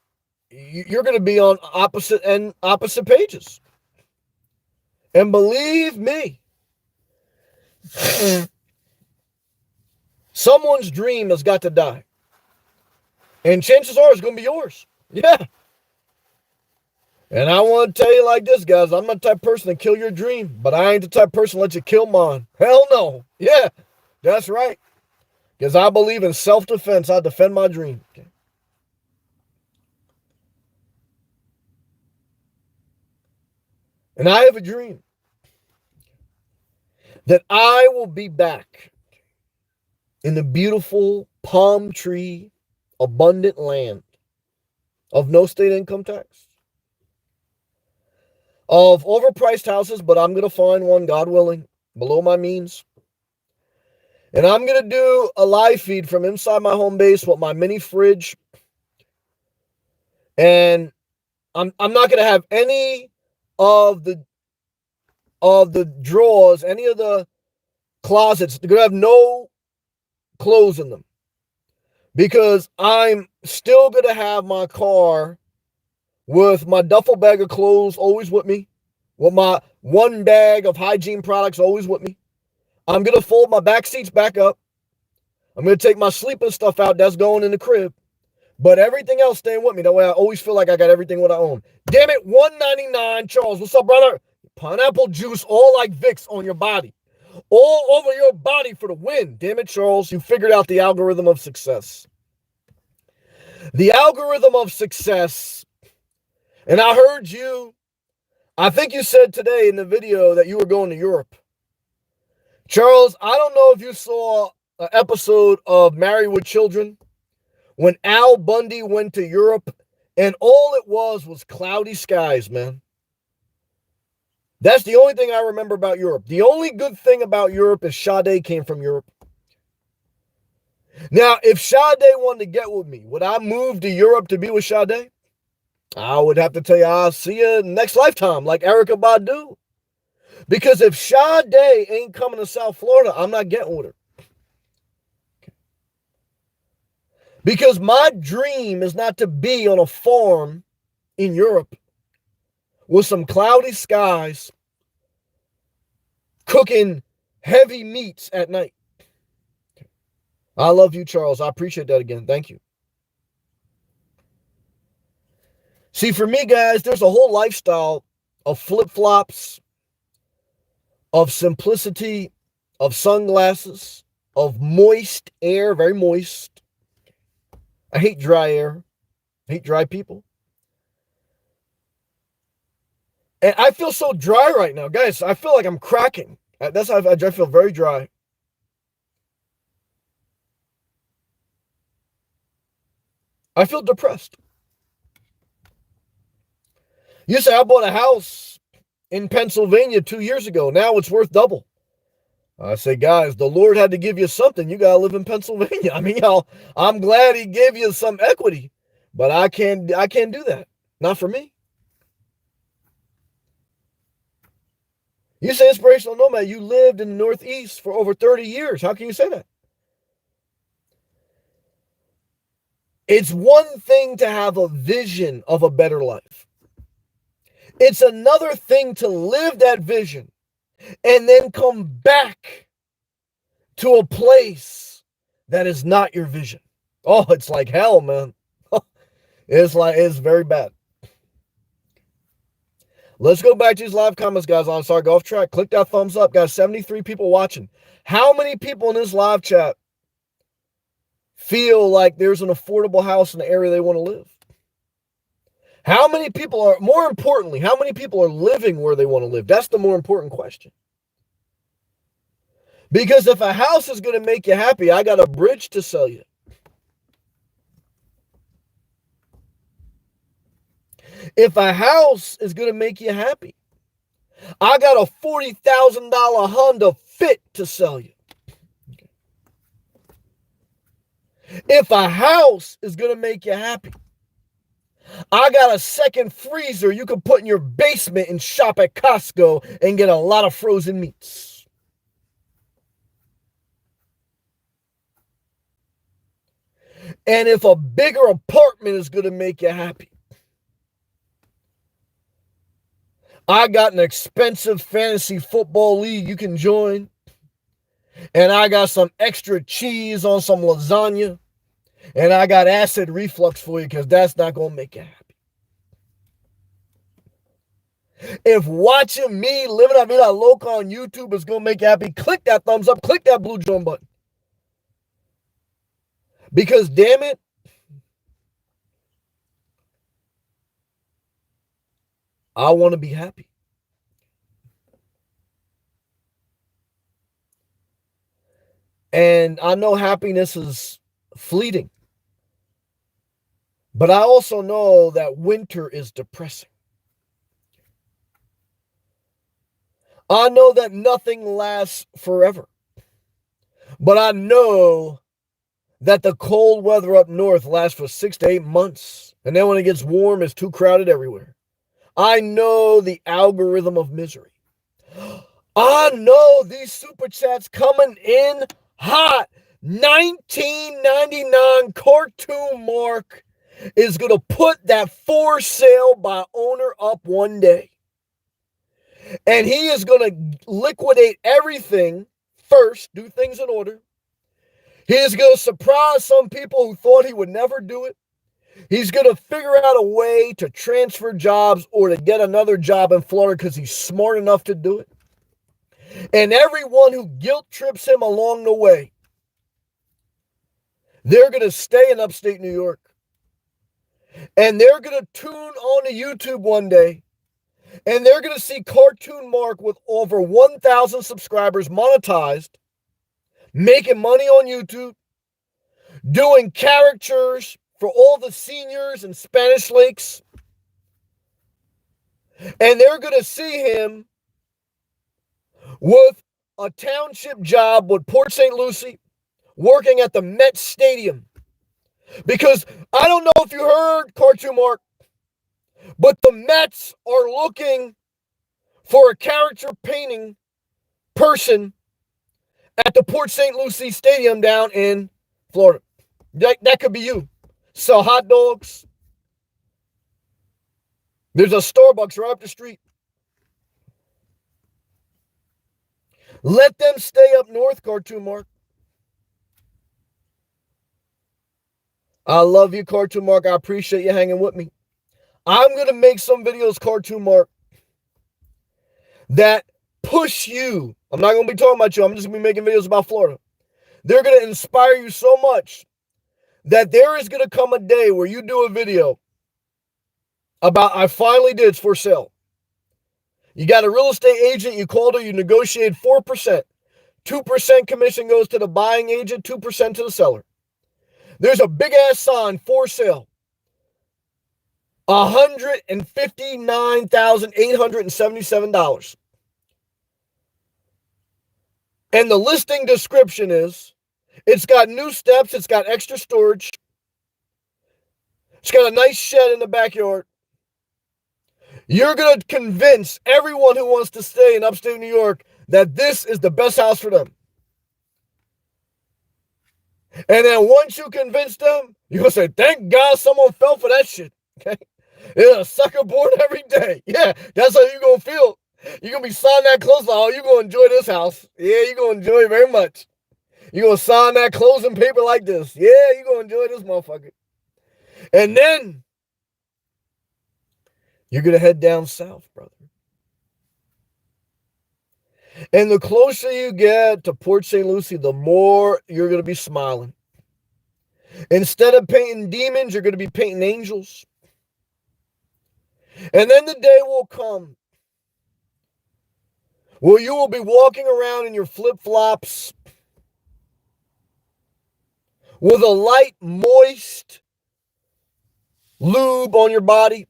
you're going to be on opposite pages, and believe me, someone's dream has got to die. And chances are it's going to be yours. Yeah. And I want to tell you like this, guys. I'm not the type of person to kill your dream, but I ain't the type of person to let you kill mine. Hell no. Yeah, that's right. Because I believe in self-defense. I defend my dream. Okay. And I have a dream that I will be back in the beautiful palm tree, abundant land of no state income tax, of overpriced houses, but I'm going to find one, God willing, below my means. And I'm going to do a live feed from inside my home base with my mini fridge. And I'm not going to have any of the drawers, any of the closets. They're going to have no clothes in them. Because I'm still going to have my car with my duffel bag of clothes always with me, with my one bag of hygiene products always with me. I'm going to fold my back seats back up. I'm going to take my sleeping stuff out that's going in the crib. But everything else staying with me. That way I always feel like I got everything what I own. Damn it, $1.99. Charles, what's up, brother? Pineapple juice, all like Vicks on your body. All over your body for the win. Damn it, Charles. You figured out the algorithm of success. The algorithm of success. And I heard you. I think you said today in the video that you were going to Europe. Charles, I don't know if you saw an episode of Married with Children when Al Bundy went to Europe and all it was cloudy skies, man. That's the only thing I remember about Europe. The only good thing about Europe is Sade came from Europe. Now, if Sade wanted to get with me, would I move to Europe to be with Sade? I would have to tell you, I'll see you next lifetime, like Erykah Badu. Because if Sade ain't coming to South Florida, I'm not getting with her. Because my dream is not to be on a farm in Europe with some cloudy skies, cooking heavy meats at night. I love you, Charles. I appreciate that again. Thank you. See, for me, guys, there's a whole lifestyle of flip-flops, of simplicity, of sunglasses, of moist air, very moist. I hate dry air. I hate dry people. And I feel so dry right now, guys. I feel like I'm cracking. That's how I feel, very dry. I feel depressed. You say, I bought a house in Pennsylvania 2 years ago. Now it's worth double. I say, guys, the Lord had to give you something. You got to live in Pennsylvania. I mean, I'm glad he gave you some equity, but I can't do that. Not for me. You say inspirational nomad. You lived in the Northeast for over 30 years. How can you say that? It's one thing to have a vision of a better life. It's another thing to live that vision and then come back to a place that is not your vision. Oh, it's like hell, man. It's very bad. Let's go back to these live comments, guys. On Sorry, go off track. Click that thumbs up, guys. 73 people watching. How many people in this live chat feel like there's an affordable house in the area they want to live? How many people are, more importantly, how many people are living where they want to live? That's the more important question. Because if a house is going to make you happy, I got a bridge to sell you. If a house is going to make you happy, I got a $40,000 Honda Fit to sell you. If a house is going to make you happy, I got a second freezer you can put in your basement and shop at Costco and get a lot of frozen meats. And if a bigger apartment is going to make you happy, I got an expensive fantasy football league you can join. And I got some extra cheese on some lasagna. And I got acid reflux for you because that's not going to make you happy. If watching me living La Vida Loca on YouTube is going to make you happy, click that thumbs up, click that blue join button. Because damn it, I want to be happy. And I know happiness is fleeting. But I also know that winter is depressing. I know that nothing lasts forever. But I know that the cold weather up north lasts for 6 to 8 months. And then when it gets warm, it's too crowded everywhere. I know the algorithm of misery. I know these super chats coming in hot. 1999 cartoon Mark is going to put that for sale by owner up one day. And he is going to liquidate everything first, do things in order. He is going to surprise some people who thought he would never do it. He's going to figure out a way to transfer jobs or to get another job in Florida because he's smart enough to do it. And everyone who guilt trips him along the way, they're going to stay in upstate New York. And they're going to tune on to YouTube one day. And they're going to see Cartoon Mark with over 1,000 subscribers monetized, making money on YouTube, doing caricatures for all the seniors in Spanish Lakes. And they're going to see him with a township job with Port St. Lucie, working at the Met Stadium. Because I don't know if you heard, Cartoon Mark, but the Mets are looking for a character painting person at the Port St. Lucie Stadium down in Florida. That could be you. Sell hot dogs. There's a Starbucks right up the street. Let them stay up north, Cartoon Mark. I love you, Cartoon Mark. I appreciate you hanging with me. I'm going to make some videos, Cartoon Mark, that push you. I'm not going to be talking about you. I'm just going to be making videos about Florida. They're going to inspire you so much that there is going to come a day where you do a video about, I finally did, it's for sale. You got a real estate agent, you called her, you negotiated 4%. 2% commission goes to the buying agent, 2% to the seller. There's a big ass sign for sale. $159,877. And the listing description is, it's got new steps, it's got extra storage, it's got a nice shed in the backyard. You're going to convince everyone who wants to stay in upstate New York that this is the best house for them. And then once you convince them, you're going to say, thank God someone fell for that shit. Okay? There's a sucker born every day. Yeah, that's how you're going to feel. You're going to be signing that close. Oh, you're going to enjoy this house. Yeah, you're going to enjoy it very much. You're going to sign that closing paper like this. Yeah, you're going to enjoy this motherfucker. And then you're going to head down south, brother. And the closer you get to Port St. Lucie, the more you're going to be smiling. Instead of painting demons, you're going to be painting angels. And then the day will come where you will be walking around in your flip-flops with a light, moist lube on your body,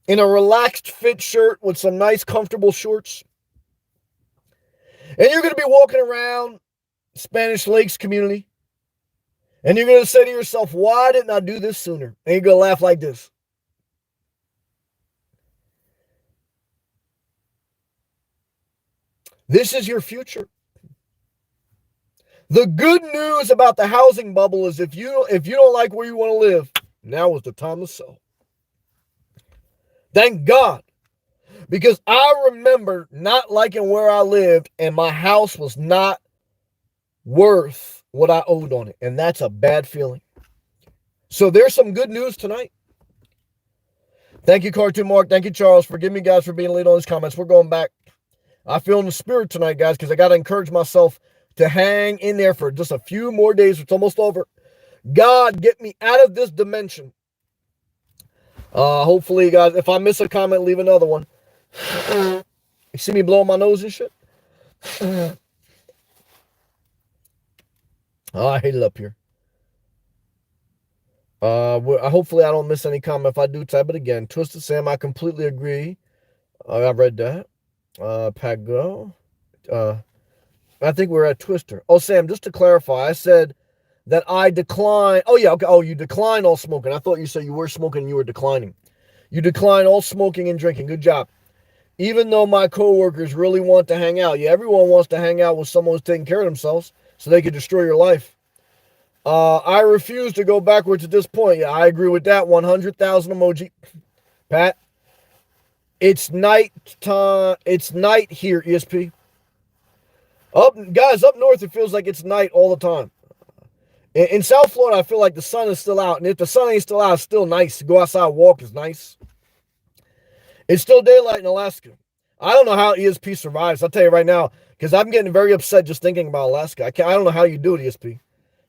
in a relaxed fit shirt with some nice, comfortable shorts. And you're going to be walking around Spanish Lakes community. And you're going to say to yourself, why didn't I do this sooner? And you're going to laugh like this. This is your future. The good news about the housing bubble is if you don't like where you want to live, now is the time to sell. Thank God. Because I remember not liking where I lived and my house was not worth what I owed on it. And that's a bad feeling. So there's some good news tonight. Thank you, Cartoon Mark. Thank you, Charles. Forgive me, guys, for being late on these comments. We're going back. I feel in the spirit tonight, guys, because I got to encourage myself to hang in there for just a few more days. It's almost over. God, get me out of this dimension. Hopefully, guys, if I miss a comment, leave another one. You see me blowing my nose and shit? I hate it up here. Hopefully I don't miss any comment. If I do, type it again. Twisted Sam, I completely agree. I read that. Pat Go. I think we're at Twister. Oh, Sam, just to clarify, I said that I decline. Oh, yeah. Okay. Oh, you decline all smoking. I thought you said you were smoking and you were declining. You decline all smoking and drinking. Good job. Even though my coworkers really want to hang out. Yeah, everyone wants to hang out with someone who's taking care of themselves so they can destroy your life. I refuse to go backwards at this point. Yeah, I agree with that. 100,000 emoji. Pat, it's night time. It's night here, ESP. Guys, up north, it feels like it's night all the time. In South Florida, I feel like the sun is still out. And if the sun ain't still out, it's still nice. To go outside and walk is nice. It's still daylight in Alaska. I don't know how ESP survives. I'll tell you right now, because I'm getting very upset just thinking about Alaska. I don't know how you do it, ESP.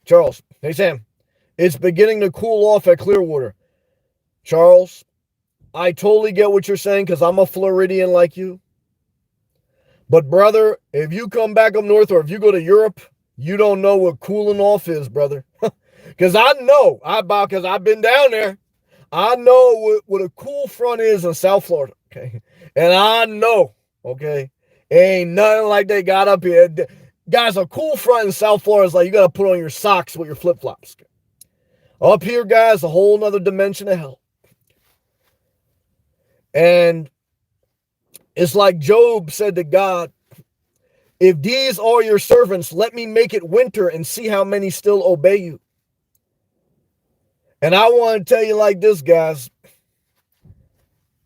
Charles, hey, Sam. It's beginning to cool off at Clearwater. Charles, I totally get what you're saying because I'm a Floridian like you. But, brother, if you come back up north or if you go to Europe, you don't know what cooling off is, brother. Because I know, because I've been down there. I know what a cool front is in South Florida, okay? And I know, okay, ain't nothing like they got up here. Guys, a cool front in South Florida is like you got to put on your socks with your flip-flops. Up here, guys, a whole nother dimension of hell. And it's like Job said to God, if these are your servants, let me make it winter and see how many still obey you. And I want to tell you like this, guys.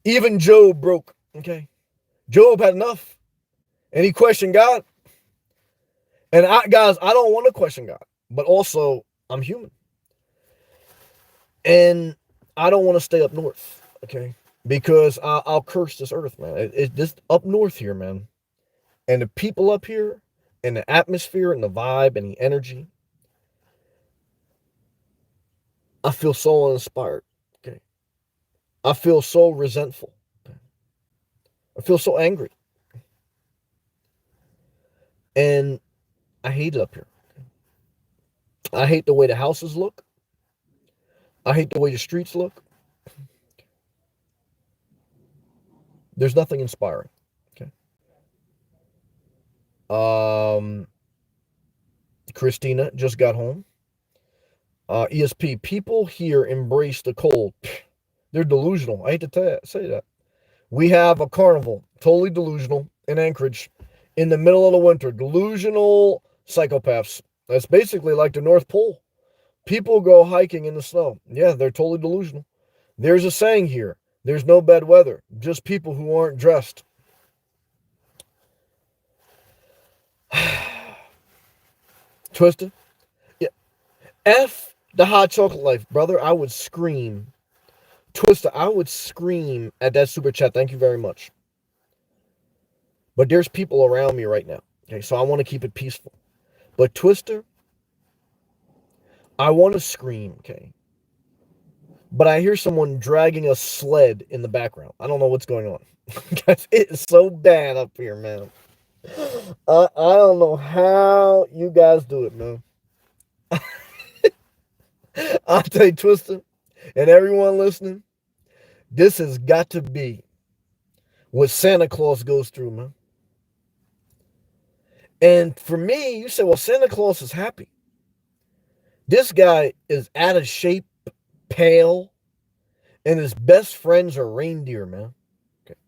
Even Job broke, okay? Job had enough. And he questioned God. And guys, I don't want to question God. But also, I'm human. And I don't want to stay up north, okay? Because I'll curse this earth, man. It's just up north here, man. And the people up here, and the atmosphere, and the vibe, and the energy. I feel so uninspired, okay? I feel so resentful. I feel so angry. And I hate it up here. I hate the way the houses look. I hate the way the streets look. There's nothing inspiring. Okay. Um, Christina just got home. ESP, people here embrace the cold. They're delusional. I hate to say that. We have a carnival, totally delusional, in Anchorage in the middle of the winter. Delusional psychopaths. That's basically like the North Pole. People go hiking in the snow. Yeah, they're totally delusional. There's a saying here, there's no bad weather, just people who aren't dressed. Twisted. Yeah. F the hot chocolate life, brother. I would scream. Twister, I would scream at that super chat. Thank you very much. But there's people around me right now. Okay, so I want to keep it peaceful. But Twister, I want to scream, okay? But I hear someone dragging a sled in the background. I don't know what's going on. Guys, it is so bad up here, man. I don't know how you guys do it, man. I'll tell you, Twister, and everyone listening, this has got to be what Santa Claus goes through, man. And for me, you say, well, Santa Claus is happy. This guy is out of shape, pale, and his best friends are reindeer, man. Okay.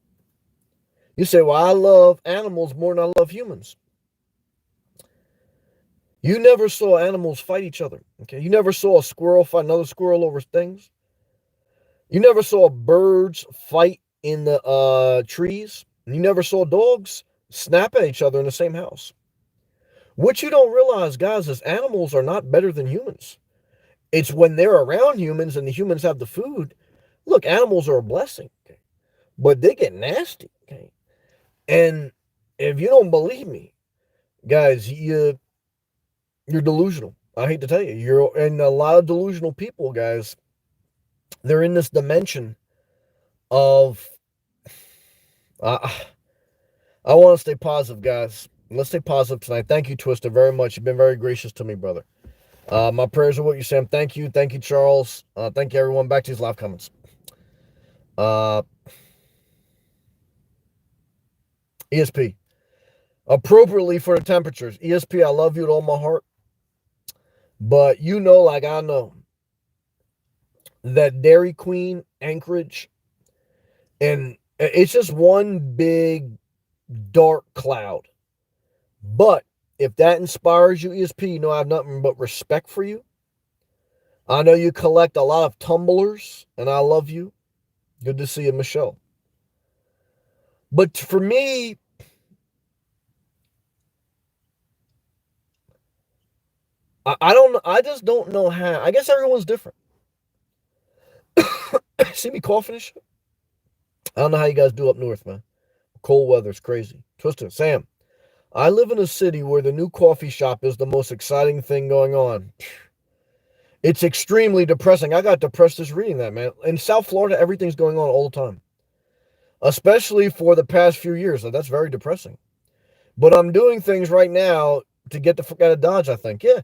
You say, well, I love animals more than I love humans. You never saw animals fight each other. Okay. You never saw a squirrel fight another squirrel over things. You never saw birds fight in the trees. You never saw dogs snap at each other in the same house. What you don't realize, guys, is animals are not better than humans. It's when they're around humans and the humans have the food. Look, animals are a blessing, okay? But they get nasty, okay? And if you don't believe me, guys, you're delusional. I hate to tell you, and a lot of delusional people, guys. They're in this dimension of. I want to stay positive, guys. Let's stay positive tonight. Thank you, Twister, very much. You've been very gracious to me, brother. My prayers are what you, Sam. Thank you. Thank you, Charles. Thank you, everyone. Back to these live comments. ESP. Appropriately for the temperatures. ESP, I love you with all my heart. But you know, like I know, that Dairy Queen, Anchorage, and it's just one big dark cloud. But if that inspires you, ESP, you know I have nothing but respect for you. I know you collect a lot of tumblers, and I love you. Good to see you, Michelle. But for me, I just don't know how. I guess everyone's different. See me coughing and shit? I don't know how you guys do up north, man. Cold weather's crazy. Twister, Sam, I live in a city where the new coffee shop is the most exciting thing going on. It's extremely depressing. I got depressed just reading that, man. In South Florida, everything's going on all the time. Especially for the past few years. So that's very depressing. But I'm doing things right now to get the fuck out of Dodge, I think. Yeah.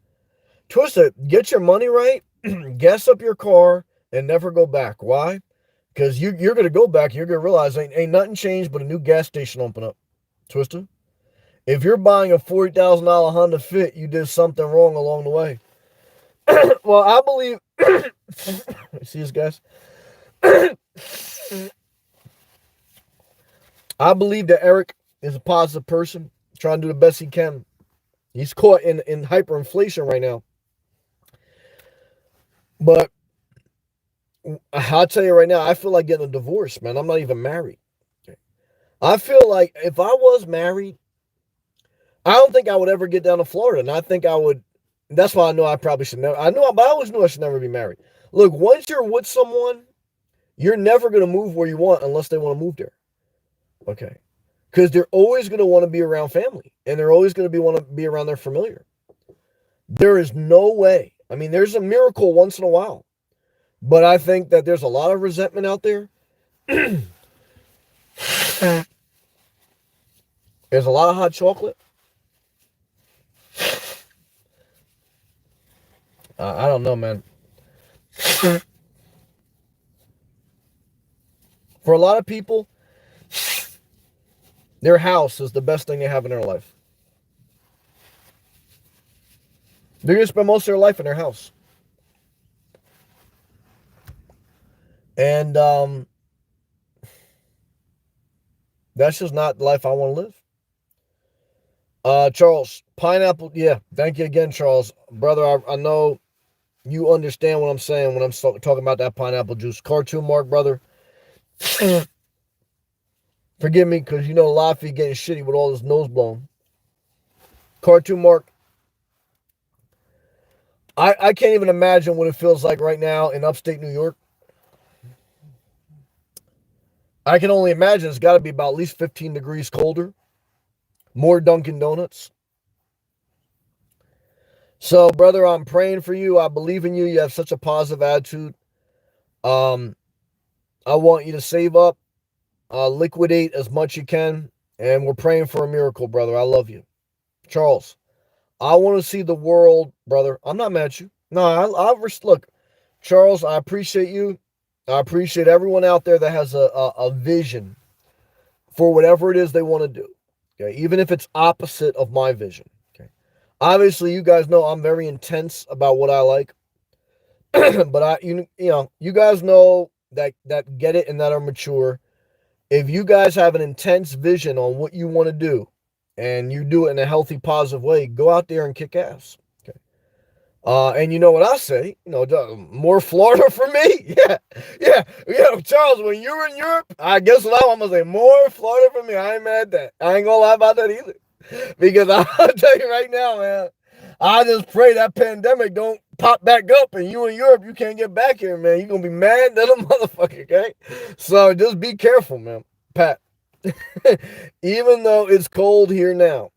Twister, get your money right, gas up your car, and never go back. Why? Because you're going to go back, you're going to realize ain't nothing changed but a new gas station open up. Twister, if you're buying a $40,000 Honda Fit, you did something wrong along the way. Well, I believe, see this, guys? I believe that Eric is a positive person, trying to do the best he can. He's caught in hyperinflation right now. But I'll tell you right now, I feel like getting a divorce, man. I'm not even married. I feel like if I was married, I don't think I would ever get down to Florida. And I think I would. That's why I know I probably should never. But I always knew I should never be married. Look, once you're with someone, you're never going to move where you want unless they want to move there. Okay. Because they're always going to want to be around family. And they're always going to want to be around their familiar. There is no way. I mean, there's a miracle once in a while. But I think that there's a lot of resentment out there. There's a lot of hot chocolate. I don't know, man. For a lot of people, their house is the best thing they have in their life. They're going to spend most of their life in their house. And that's just not the life I want to live. Charles, pineapple. Yeah, thank you again, Charles. Brother, I know you understand what I'm saying when I'm talking about that pineapple juice. Cartoon Mark, brother. Forgive me, because you know Laffy getting shitty with all his nose blown. Cartoon Mark, I can't even imagine what it feels like right now in upstate New York. I can only imagine it's got to be about at least 15 degrees colder. More Dunkin' Donuts. So, brother, I'm praying for you. I believe in you. You have such a positive attitude. I want you to save up, liquidate as much you can, and we're praying for a miracle, brother. I love you. Charles, I want to see the world, brother. I'm not mad at you. No, look, Charles, I appreciate you. I appreciate everyone out there that has a vision for whatever it is they want to do. Okay, even if it's opposite of my vision. Okay, obviously, you guys know I'm very intense about what I like, but you know, you guys know that get it and that are mature. If you guys have an intense vision on what you want to do, and you do it in a healthy, positive way, go out there and kick ass. Okay. And you know what I say? You know, more Florida for me. Yeah. Charles, when you're in Europe, I guess what I'm gonna say, more Florida for me. I ain't mad at that. I ain't gonna lie about that either. Because I'll tell you right now, man, I just pray that pandemic don't pop back up and you in Europe, you can't get back here, man. You're gonna be mad at a motherfucker, okay? So just be careful, man. Pat. Even though it's cold here now,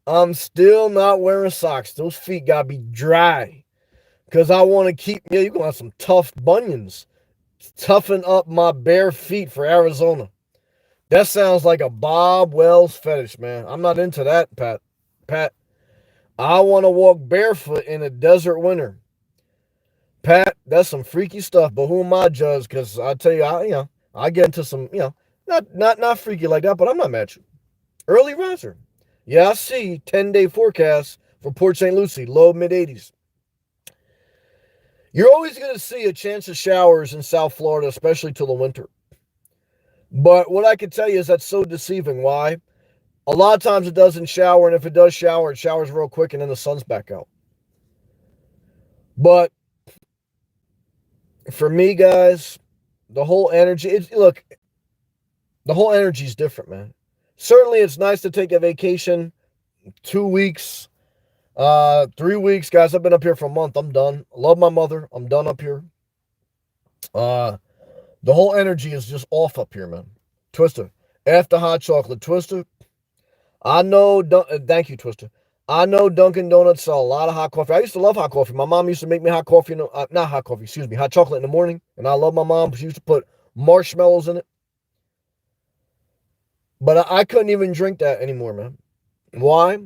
I'm still not wearing socks. Those feet gotta be dry. Because I want to keep, yeah, you're gonna have some tough bunions. Toughen up my bare feet for Arizona. That sounds like a Bob Wells fetish, man. I'm not into that, Pat. Pat, I want to walk barefoot in a desert winter. Pat, that's some freaky stuff, but who am I judge? Because I tell you, I get into some, not freaky like that, but I'm not mad at you. Early riser. Yeah, I see 10-day forecast for Port St. Lucie, low mid 80s. You're always going to see a chance of showers in South Florida, especially till the winter. But what I can tell you is that's so deceiving. Why? A lot of times it doesn't shower, and if it does shower, it showers real quick, and then the sun's back out. But for me, guys, the whole energy, the whole energy is different, man. Certainly, it's nice to take a vacation, 2 weeks, 3 weeks, guys. I've been up here for a month. I'm done. I love my mother. I'm done up here. The whole energy is just off up here, man. Twister, after hot chocolate, Twister. I know. Thank you, Twister. I know Dunkin' Donuts sell a lot of hot coffee. I used to love hot coffee. My mom used to make me hot coffee. Not hot coffee, excuse me, hot chocolate in the morning. And I love my mom. She used to put marshmallows in it. But I couldn't even drink that anymore, man. Why?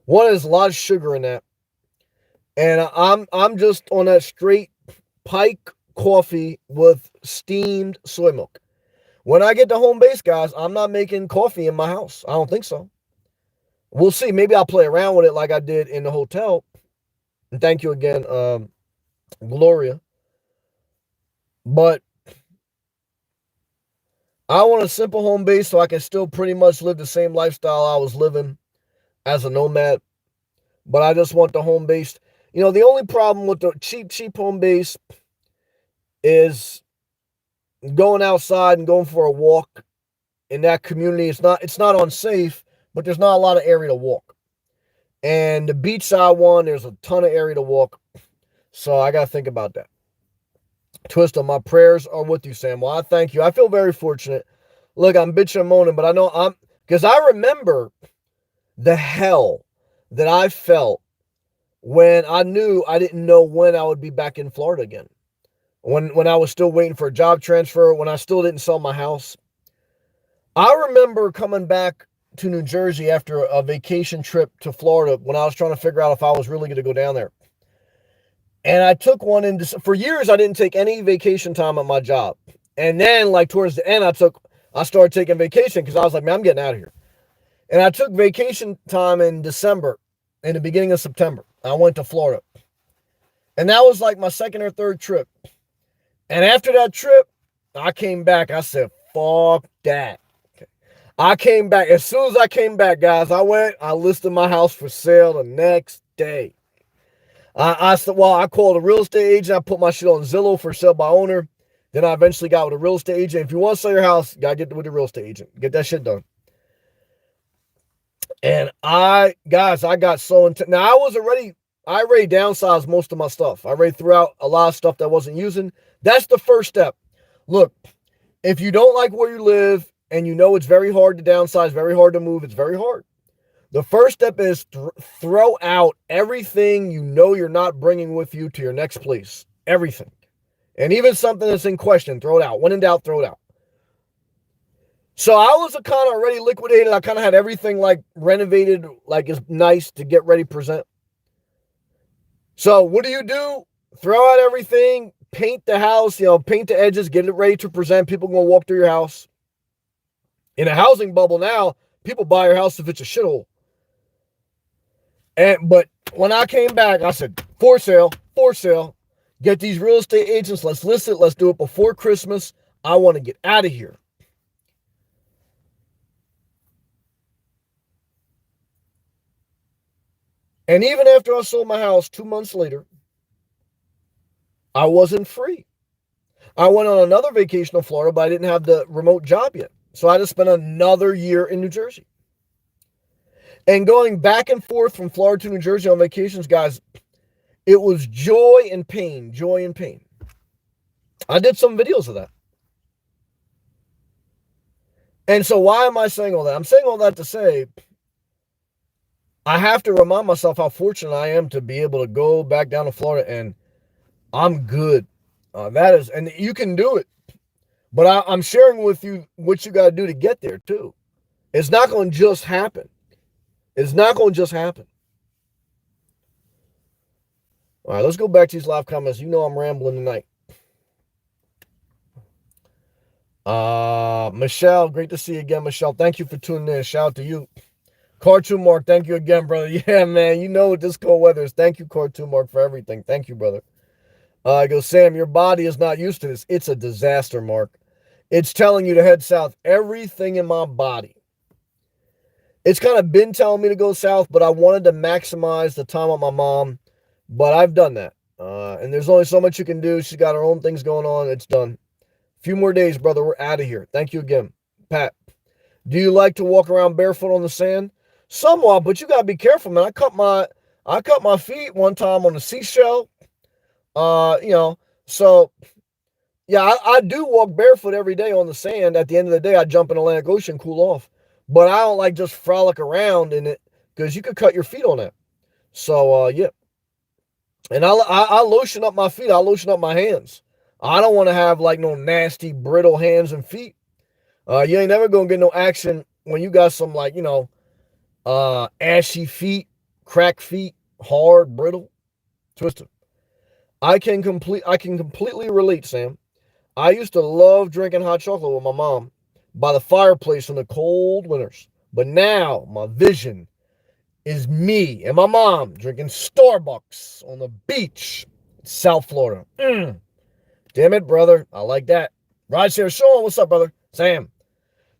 One, there's a lot of sugar in that. And I'm just on that straight Pike coffee with steamed soy milk. When I get to home base, guys, I'm not making coffee in my house. I don't think so. We'll see. Maybe I'll play around with it like I did in the hotel. And thank you again, Gloria. But I want a simple home base so I can still pretty much live the same lifestyle I was living as a nomad. But I just want the home base. You know, the only problem with the cheap home base is going outside and going for a walk in that community. It's not unsafe, but there's not a lot of area to walk. And the beachside one, there's a ton of area to walk. So I got to think about that. Twister, my prayers are with you, Sam. Well, I thank you. I feel very fortunate. Look, I'm bitching and moaning, but I know because I remember the hell that I felt when I knew I didn't know when I would be back in Florida again. When I was still waiting for a job transfer, when I still didn't sell my house. I remember coming back to New Jersey after a vacation trip to Florida when I was trying to figure out if I was really going to go down there. And I took one in for years. I didn't take any vacation time at my job. And then like towards the end, I started taking vacation because I was like, man, I'm getting out of here. And I took vacation time in December, in the beginning of September. I went to Florida. And that was like my second or third trip. And after that trip, I came back. I said, fuck that. I came back. As soon as I came back, guys, I listed my house for sale the next day. I called a real estate agent. I put my shit on Zillow for sale by owner. Then I eventually got with a real estate agent. If you want to sell your house, you got to get with the real estate agent. Get that shit done. And I got so intense. Now, I already downsized most of my stuff. I already threw out a lot of stuff that I wasn't using. That's the first step. Look, if you don't like where you live and you know it's very hard to downsize, very hard to move, it's very hard. The first step is throw out everything you know you're not bringing with you to your next place. Everything. And even something that's in question, throw it out. When in doubt, throw it out. So I was kind of already liquidated. I kind of had everything like renovated, like it's nice to get ready to present. So what do? Throw out everything, paint the house, paint the edges, get it ready to present. People going to walk through your house. In a housing bubble now, people buy your house if it's a shithole. But when I came back, I said, for sale. Get these real estate agents. Let's list it. Let's do it before Christmas. I want to get out of here. And even after I sold my house 2 months later, I wasn't free. I went on another vacation to Florida, but I didn't have the remote job yet. So I had to spend another year in New Jersey. And going back and forth from Florida to New Jersey on vacations, guys, it was joy and pain. I did some videos of that. And so why am I saying all that? I'm saying all that to say, I have to remind myself how fortunate I am to be able to go back down to Florida, and I'm good. And you can do it. But I'm sharing with you what you got to do to get there too. It's not going to just happen. All right, let's go back to these live comments. You know I'm rambling tonight. Michelle, great to see you again, Michelle. Thank you for tuning in. Shout out to you. Cartoon Mark, thank you again, brother. Yeah, man, you know what this cold weather is. Thank you, Cartoon Mark, for everything. Thank you, brother. I go, Sam, your body is not used to this. It's a disaster, Mark. It's telling you to head south. Everything in my body. It's kind of been telling me to go south, but I wanted to maximize the time with my mom. But I've done that. And there's only so much you can do. She's got her own things going on. It's done. A few more days, brother. We're out of here. Thank you again. Pat, do you like to walk around barefoot on the sand? Somewhat, but you got to be careful, man. I cut my feet one time on the seashell. So yeah, I do walk barefoot every day on the sand. At the end of the day, I jump in the Atlantic Ocean, cool off. But I don't like just frolic around in it because you could cut your feet on that. So, yeah. And I lotion up my feet. I lotion up my hands. I don't want to have like no nasty, brittle hands and feet. You ain't never going to get no action when you got some like, ashy feet, cracked feet, hard, brittle, twisted. I can completely relate, Sam. I used to love drinking hot chocolate with my mom by the fireplace in the cold winters. But now my vision is me and my mom drinking Starbucks on the beach in South Florida. Damn it, brother. I like that. Raj here. Sean, what's up, brother? Sam,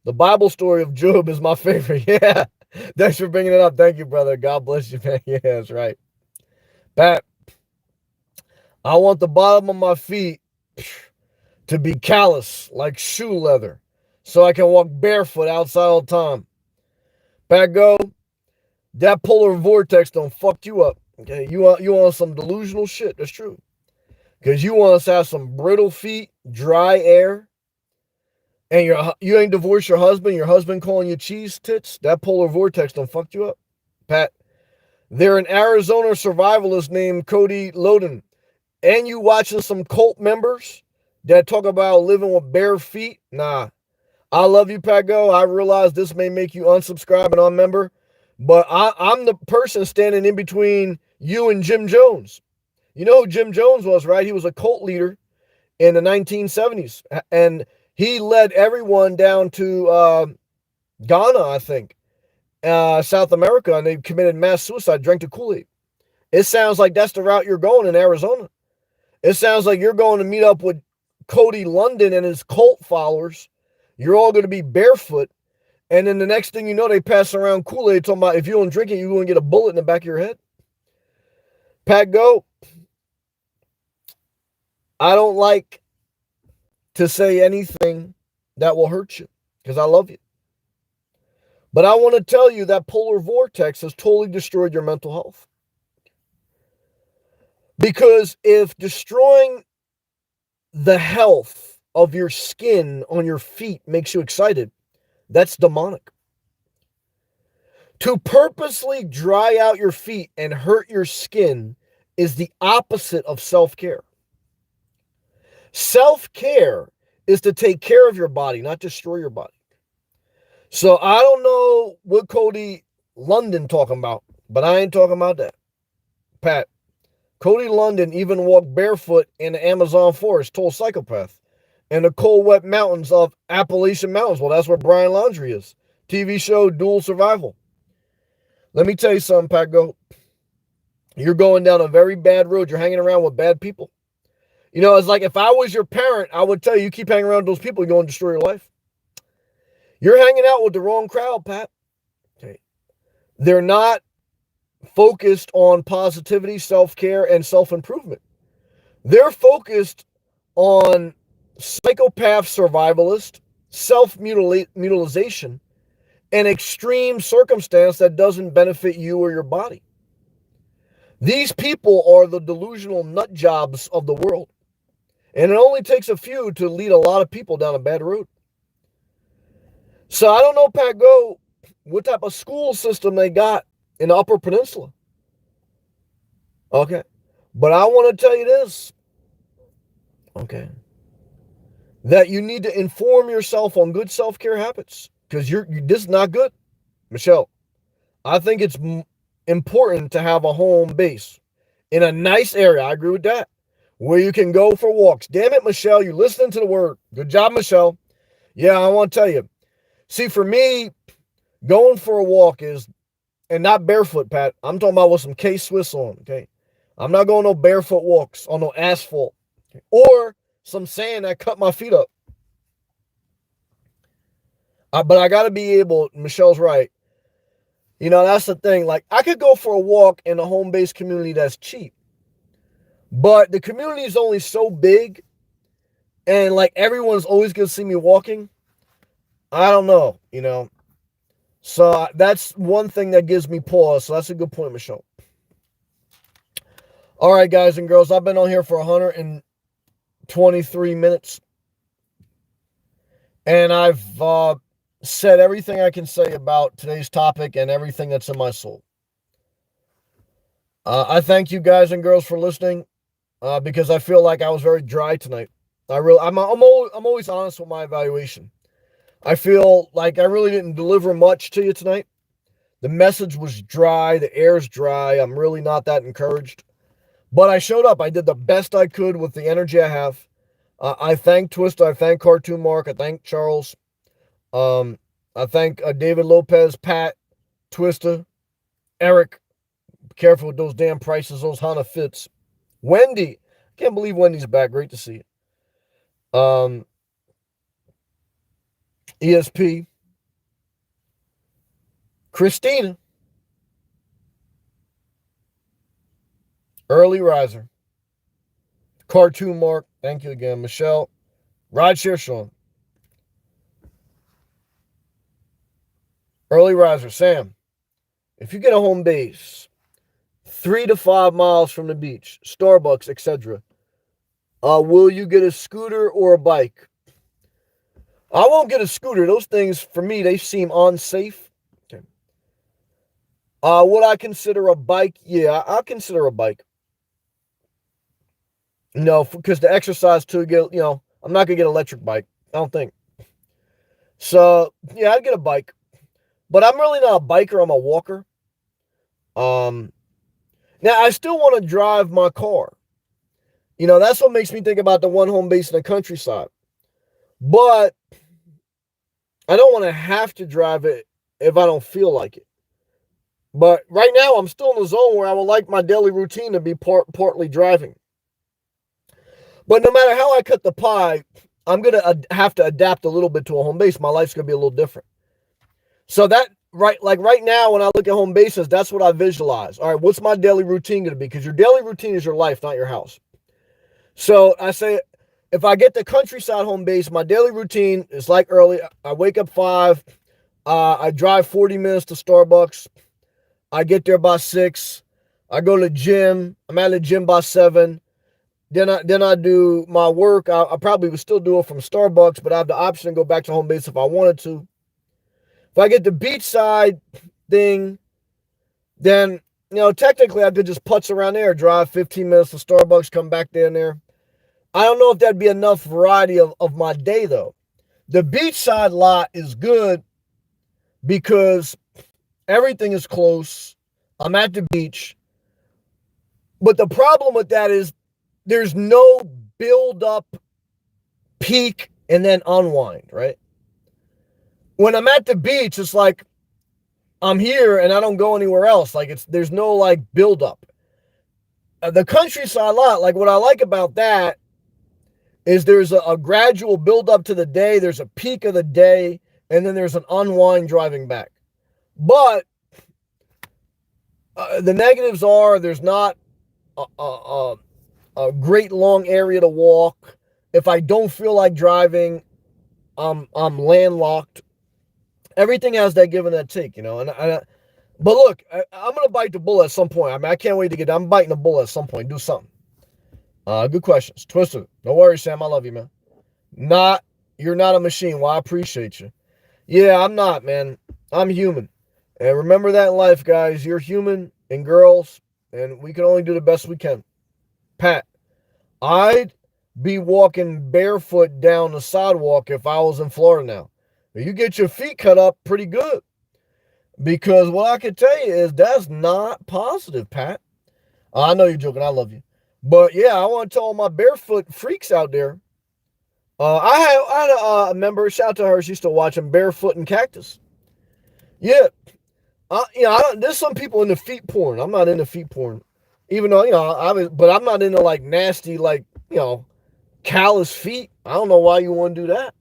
the Bible story of Job is my favorite. Yeah. Thanks for bringing it up. Thank you, brother. God bless you, man. Yeah, that's right. Pat, I want the bottom of my feet to be callous like shoe leather so I can walk barefoot outside all the time. Pat, go. That polar vortex don't fuck you up. Okay, you want some delusional shit. That's true. Because you want us to have some brittle feet, dry air, and you ain't divorced your husband calling you cheese tits. That polar vortex don't fuck you up. Pat, they're an Arizona survivalist named Cody Loden. And you watching some cult members that talk about living with bare feet? Nah. I love you, Pago. I realize this may make you unsubscribe and unmember, but I'm the person standing in between you and Jim Jones. You know who Jim Jones was, right? He was a cult leader in the 1970s, and he led everyone down to Ghana, I think, South America, and they committed mass suicide, drank the Kool-Aid. It sounds like that's the route you're going in Arizona. It sounds like you're going to meet up with Cody London and his cult followers. You're all going to be barefoot. And then the next thing you know, they pass around Kool-Aid talking about if you don't drink it, you're going to get a bullet in the back of your head. Pat, go. I don't like to say anything that will hurt you because I love you. But I want to tell you that polar vortex has totally destroyed your mental health. Because if destroying the health of your skin on your feet makes you excited, that's demonic. To purposely dry out your feet and hurt your skin is the opposite of self-care. Self-care is to take care of your body, not destroy your body. So I don't know what Cody London talking about, but I ain't talking about that. Pat, Cody London even walked barefoot in the Amazon forest, total psychopath, in the cold, wet mountains of Appalachian Mountains. Well, that's where Brian Laundrie is. TV show Dual Survival. Let me tell you something, Pat, go. You're going down a very bad road. You're hanging around with bad people. You know, it's like if I was your parent, I would tell you, you keep hanging around with those people, you're going to destroy your life. You're hanging out with the wrong crowd, Pat. Okay. They're not focused on positivity, self-care, and self-improvement. They're focused on psychopath survivalist, self-mutilation, and extreme circumstance that doesn't benefit you or your body. These people are the delusional nut jobs of the world. And it only takes a few to lead a lot of people down a bad road. So I don't know, Pat, go, what type of school system they got in the Upper Peninsula. Okay. But I want to tell you this. Okay. That you need to inform yourself on good self-care habits. Because this is not good. Michelle, I think it's important to have a home base in a nice area. I agree with that. Where you can go for walks. Damn it, Michelle, you're listening to the word. Good job, Michelle. Yeah, I want to tell you. See, for me, going for a walk is, and not barefoot, Pat. I'm talking about with some K-Swiss on, okay? I'm not going no barefoot walks on no asphalt. Okay? Or some sand that cut my feet up. But I got to be able, Michelle's right. You know, that's the thing. Like, I could go for a walk in a home-based community that's cheap. But the community is only so big. And, like, everyone's always going to see me walking. I don't know, you know. So that's one thing that gives me pause. So that's a good point, Michelle. All right, guys and girls. I've been on here for 123 minutes. And I've said everything I can say about today's topic and everything that's in my soul. I thank you guys and girls for listening because I feel like I was very dry tonight. I'm always honest with my evaluation. I feel like I really didn't deliver much to you tonight. The message was dry. The air's dry. I'm really not that encouraged. But I showed up. I did the best I could with the energy I have. I thank Twista. I thank Cartoon Mark. I thank Charles. I thank David Lopez, Pat, Twista, Eric. Be careful with those damn prices, those Honda Fits. Wendy. I can't believe Wendy's back. Great to see you. ESP. Christina. Early Riser. Cartoon Mark. Thank you again. Michelle. Rideshare Sean. Early Riser. Sam. If you get a home base 3 to 5 miles from the beach, Starbucks, etc., will you get a scooter or a bike? I won't get a scooter. Those things, for me, they seem unsafe. Okay. Would I consider a bike? Yeah, I'll consider a bike. No, because the exercise to get, I'm not going to get an electric bike. I don't think. So yeah, I'd get a bike. But I'm really not a biker, I'm a walker. Um Now I still want to drive my car. That's what makes me think about the one home base in the countryside. But I don't want to have to drive it if I don't feel like it. But right now, I'm still in the zone where I would like my daily routine to be partly driving. But no matter how I cut the pie, I'm going to have to adapt a little bit to a home base. My life's going to be a little different. So right now, when I look at home bases, that's what I visualize. All right, what's my daily routine going to be? Because your daily routine is your life, not your house. So I say, if I get the countryside home base, my daily routine is like early. I wake up 5. I drive 40 minutes to Starbucks. I get there by 6. I go to the gym. I'm at the gym by 7. Then I do my work. I probably would still do it from Starbucks, but I have the option to go back to home base if I wanted to. If I get the beachside thing, then technically I could just putz around there, drive 15 minutes to Starbucks, come back down there. I don't know if that'd be enough variety of my day though. The beachside lot is good because everything is close. I'm at the beach. But the problem with that is there's no build up, peak, and then unwind, right? When I'm at the beach, it's like I'm here and I don't go anywhere else. Like there's no like build up. The countryside lot, like what I like about that is there's a gradual build up to the day. There's a peak of the day, and then there's an unwind driving back. But the negatives are there's not a great long area to walk. If I don't feel like driving, I'm landlocked. Everything has that give and that take, but look, I'm gonna bite the bullet at some point. I mean, I can't wait to get. I'm biting the bullet at some point. Do something. Good questions, Twister. Don't worry, Sam. I love you, man. You're not a machine. Well, I appreciate you. Yeah, I'm not, man. I'm human. And remember that in life, guys. You're human and girls, and we can only do the best we can. Pat, I'd be walking barefoot down the sidewalk if I was in Florida now. You get your feet cut up pretty good. Because what I can tell you is that's not positive, Pat. I know you're joking. I love you. But yeah, I want to tell all my barefoot freaks out there. I had a member, shout out to her, she's still watching Barefoot and Cactus. Yeah. There's some people into feet porn. I'm not into feet porn. Even though, but I'm not into like nasty, like, callous feet. I don't know why you want to do that.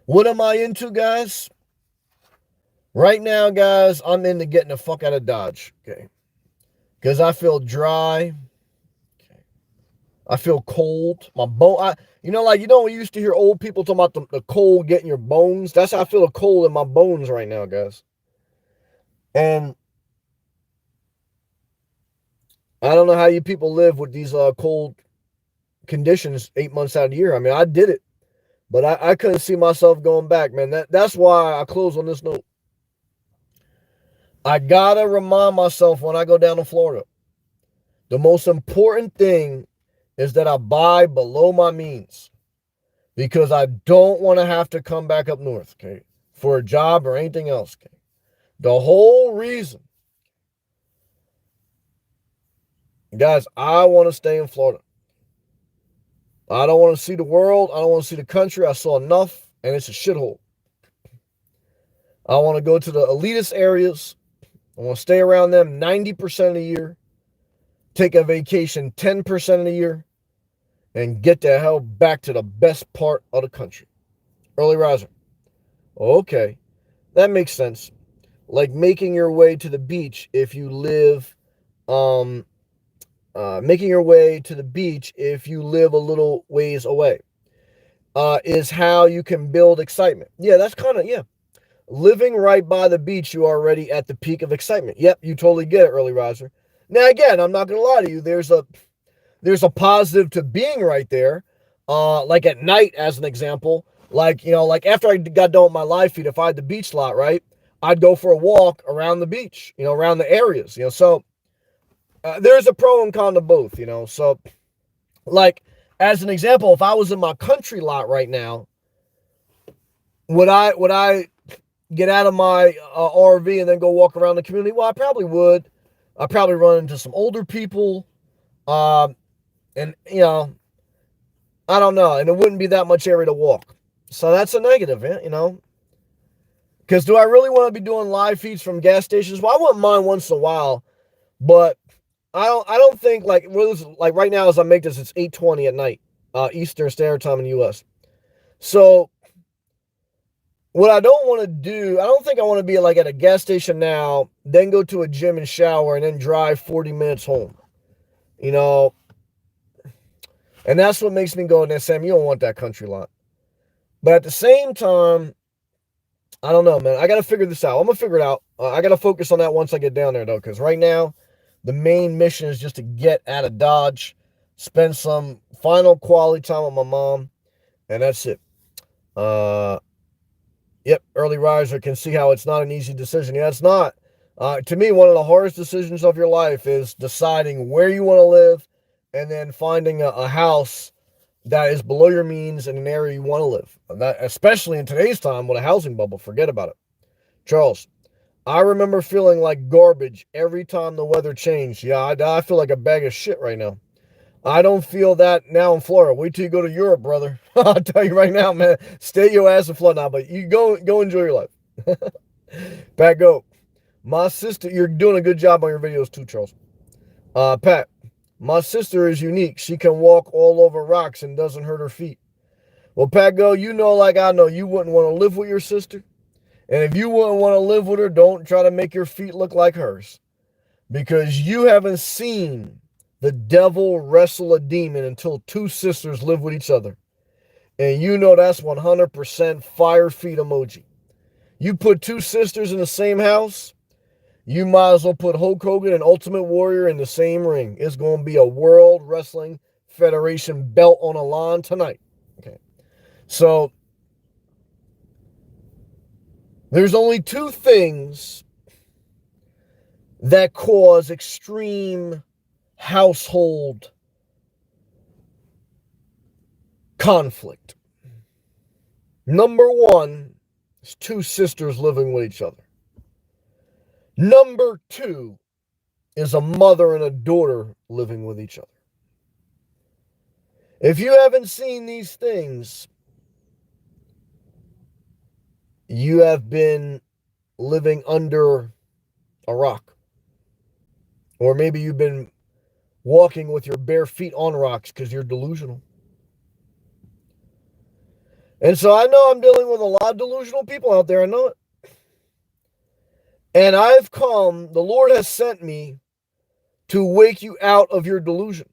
What am I into, guys? Right now, guys, I'm into getting the fuck out of Dodge. Okay. Because I feel dry. Okay. I feel cold. My bone, we used to hear old people talking about the cold getting your bones. That's how I feel the cold in my bones right now, guys. And I don't know how you people live with these cold conditions 8 months out of the year. I mean, I did it, but I couldn't see myself going back, man. That's why I close on this note. I gotta remind myself when I go down to Florida, the most important thing is that I buy below my means because I don't want to have to come back up north, okay, for a job or anything else, okay. The whole reason, guys, I want to stay in Florida. I don't want to see the world. I don't want to see the country. I saw enough, and it's a shithole. I want to go to the elitist areas. I want to stay around them 90% of the year, take a vacation 10% of the year, and get the hell back to the best part of the country. Early riser. Okay, that makes sense. Like making your way to the beach if you live, making your way to the beach if you live a little ways away, is how you can build excitement. Yeah, that's kind of, yeah. Living right by the beach, you are already at the peak of excitement. Yep, you totally get it, early riser. Now, again, I'm not going to lie to you. There's a positive to being right there. Like at night, as an example, like after I got done with my live feed, if I had the beach lot, right, I'd go for a walk around the beach, around the areas, so there's a pro and con to both, so like as an example, if I was in my country lot right now, Would I get out of my RV and then go walk around the community? Well, I probably would. I probably run into some older people, um, and I don't know, and it wouldn't be that much area to walk. So that's a negative, Because do I really want to be doing live feeds from gas stations? Well, I wouldn't mind once in a while, but I don't think like right now as I make this, it's 8:20 at night, Eastern Standard Time in the U.S. So what I don't want to do, I don't think I want to be like at a gas station now, then go to a gym and shower and then drive 40 minutes home. You know, and that's what makes me go, "Now, Sam, you don't want that country lot." But at the same time, I don't know, man. I got to figure this out. I'm going to figure it out. I got to focus on that once I get down there, though, because right now, the main mission is just to get out of Dodge, spend some final quality time with my mom, and that's it. Uh, Yep, early riser can see how it's not an easy decision. Yeah, it's not. To me, one of the hardest decisions of your life is deciding where you want to live and then finding a house that is below your means in an area you want to live. That, especially in today's time with a housing bubble, forget about it. Charles, I remember feeling like garbage every time the weather changed. Yeah, I feel like a bag of shit right now. I don't feel that now in Florida. Wait till you go to Europe, brother. I'll tell you right now, man. Stay your ass in Florida now, but you go enjoy your life. Pat, go. My sister, you're doing a good job on your videos too, Charles. Pat, my sister is unique. She can walk all over rocks and doesn't hurt her feet. Well, Pat, go. You know, like I know, you wouldn't want to live with your sister. And if you wouldn't want to live with her, don't try to make your feet look like hers. Because you haven't seen the devil wrestle a demon until two sisters live with each other. And you know that's 100% fire feet emoji. You put two sisters in the same house, you might as well put Hulk Hogan and Ultimate Warrior in the same ring. It's going to be a World Wrestling Federation belt on a line tonight. Okay. So there's only two things that cause extreme household conflict. Number one is two sisters living with each other. Number two is a mother and a daughter living with each other. If you haven't seen these things, you have been living under a rock. Or maybe you've been walking with your bare feet on rocks because you're delusional. And so I know I'm dealing with a lot of delusional people out there. I know it. And the Lord has sent me to wake you out of your delusion.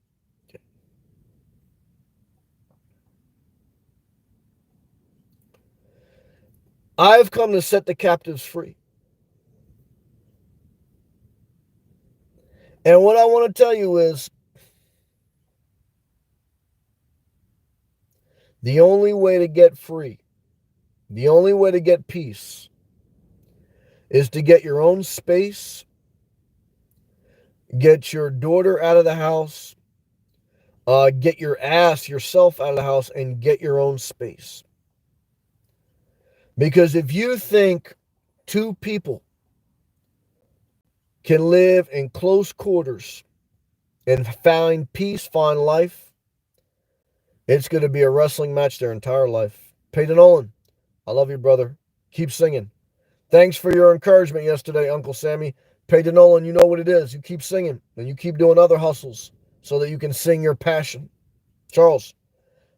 I've come to set the captives free. And what I want to tell you is the only way to get free, the only way to get peace is to get your own space, get your daughter out of the house, get yourself out of the house, and get your own space. Because if you think two people can live in close quarters and find peace, find life, it's going to be a wrestling match their entire life. Peyton Nolan, I love you, brother. Keep singing. Thanks for your encouragement yesterday, Uncle Sammy. Peyton Nolan, you know what it is. You keep singing and you keep doing other hustles so that you can sing your passion. Charles,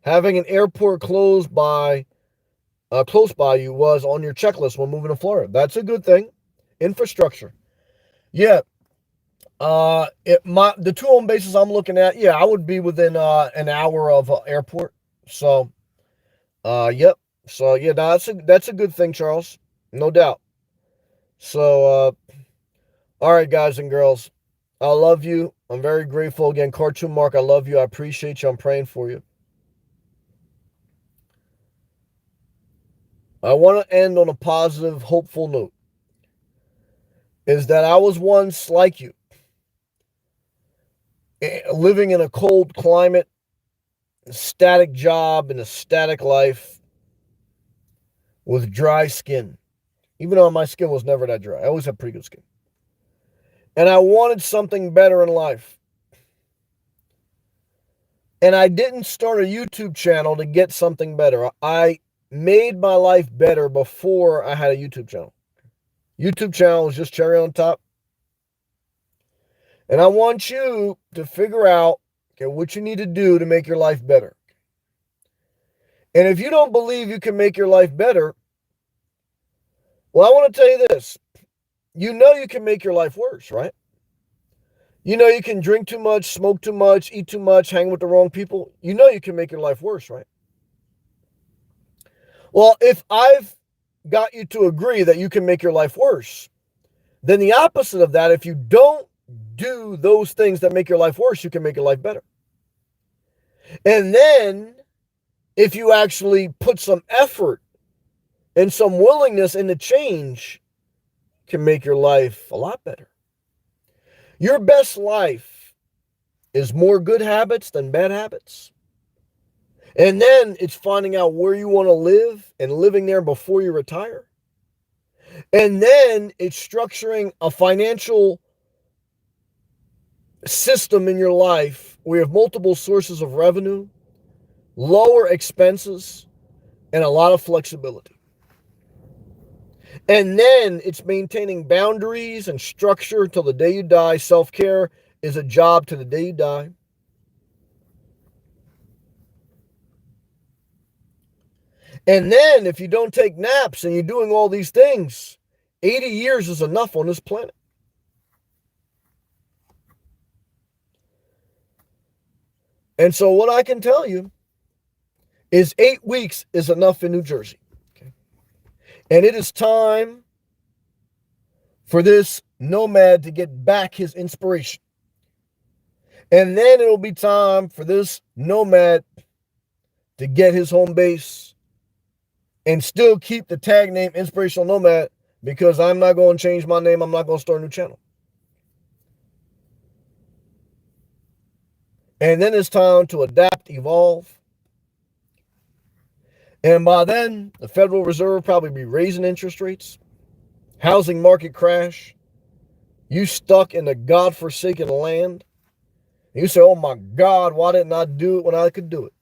having an airport close by you was on your checklist when moving to Florida. That's a good thing. Infrastructure. Yeah. The two home bases I'm looking at, yeah, I would be within an hour of airport. So, yep. So yeah, that's a good thing, Charles. No doubt. So, all right, guys and girls, I love you. I'm very grateful again. Cartoon Mark, I love you. I appreciate you. I'm praying for you. I want to end on a positive, hopeful note. Is that I was once like you, living in a cold climate, a static job, and a static life with dry skin. Even though my skin was never that dry. I always had pretty good skin. And I wanted something better in life. And I didn't start a YouTube channel to get something better. I made my life better before I had a YouTube channel. YouTube channel was just cherry on top. And I want you to figure out, okay, what you need to do to make your life better. And if you don't believe you can make your life better, well, I want to tell you this. You know you can make your life worse, right? You know you can drink too much, smoke too much, eat too much, hang with the wrong people. You know you can make your life worse, right? Well, if I've got you to agree that you can make your life worse, then the opposite of that, if you don't do those things that make your life worse, you can make your life better. And then if you actually put some effort and some willingness into change, can make your life a lot better. Your best life is more good habits than bad habits. And then it's finding out where you want to live and living there before you retire. And then it's structuring a financial system in your life where you have multiple sources of revenue, lower expenses, and a lot of flexibility. And then it's maintaining boundaries and structure until the day you die. Self-care is a job to the day you die. And then if you don't take naps and you're doing all these things, 80 years is enough on this planet. And so what I can tell you is 8 weeks is enough in New Jersey. Okay? And it is time for this nomad to get back his inspiration. And then it'll be time for this nomad to get his home base and still keep the tag name Inspirational Nomad, because I'm not going to change my name. I'm not going to start a new channel. And then it's time to adapt, evolve. And by then, the Federal Reserve probably be raising interest rates, housing market crash, you stuck in the godforsaken land. And you say, oh my God, why didn't I do it when I could do it?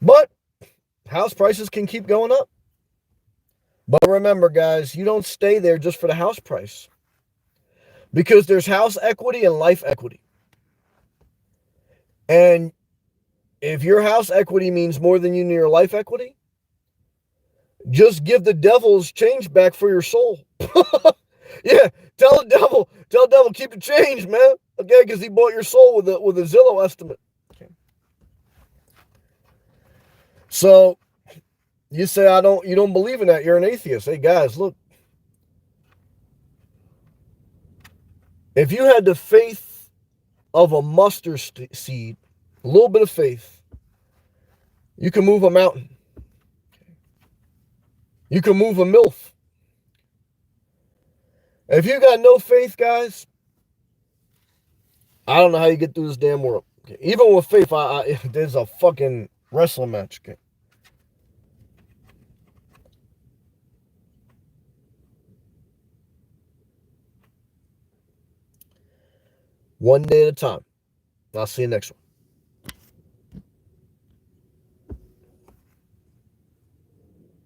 But house prices can keep going up. But remember, guys, you don't stay there just for the house price, because there's house equity and life equity. And if your house equity means more than you need your life equity, just give the devil's change back for your soul. Yeah, tell the devil, keep the change, man. Okay, because he bought your soul with a Zillow estimate. Okay. So you say you don't believe in that. You're an atheist. Hey guys, look. If you had the faith of a mustard seed, a little bit of faith, you can move a mountain. You can move a MILF. If you got no faith, guys, I don't know how you get through this damn world. Okay. Even with faith, there's a fucking wrestling match. Okay. One day at a time. I'll see you next one.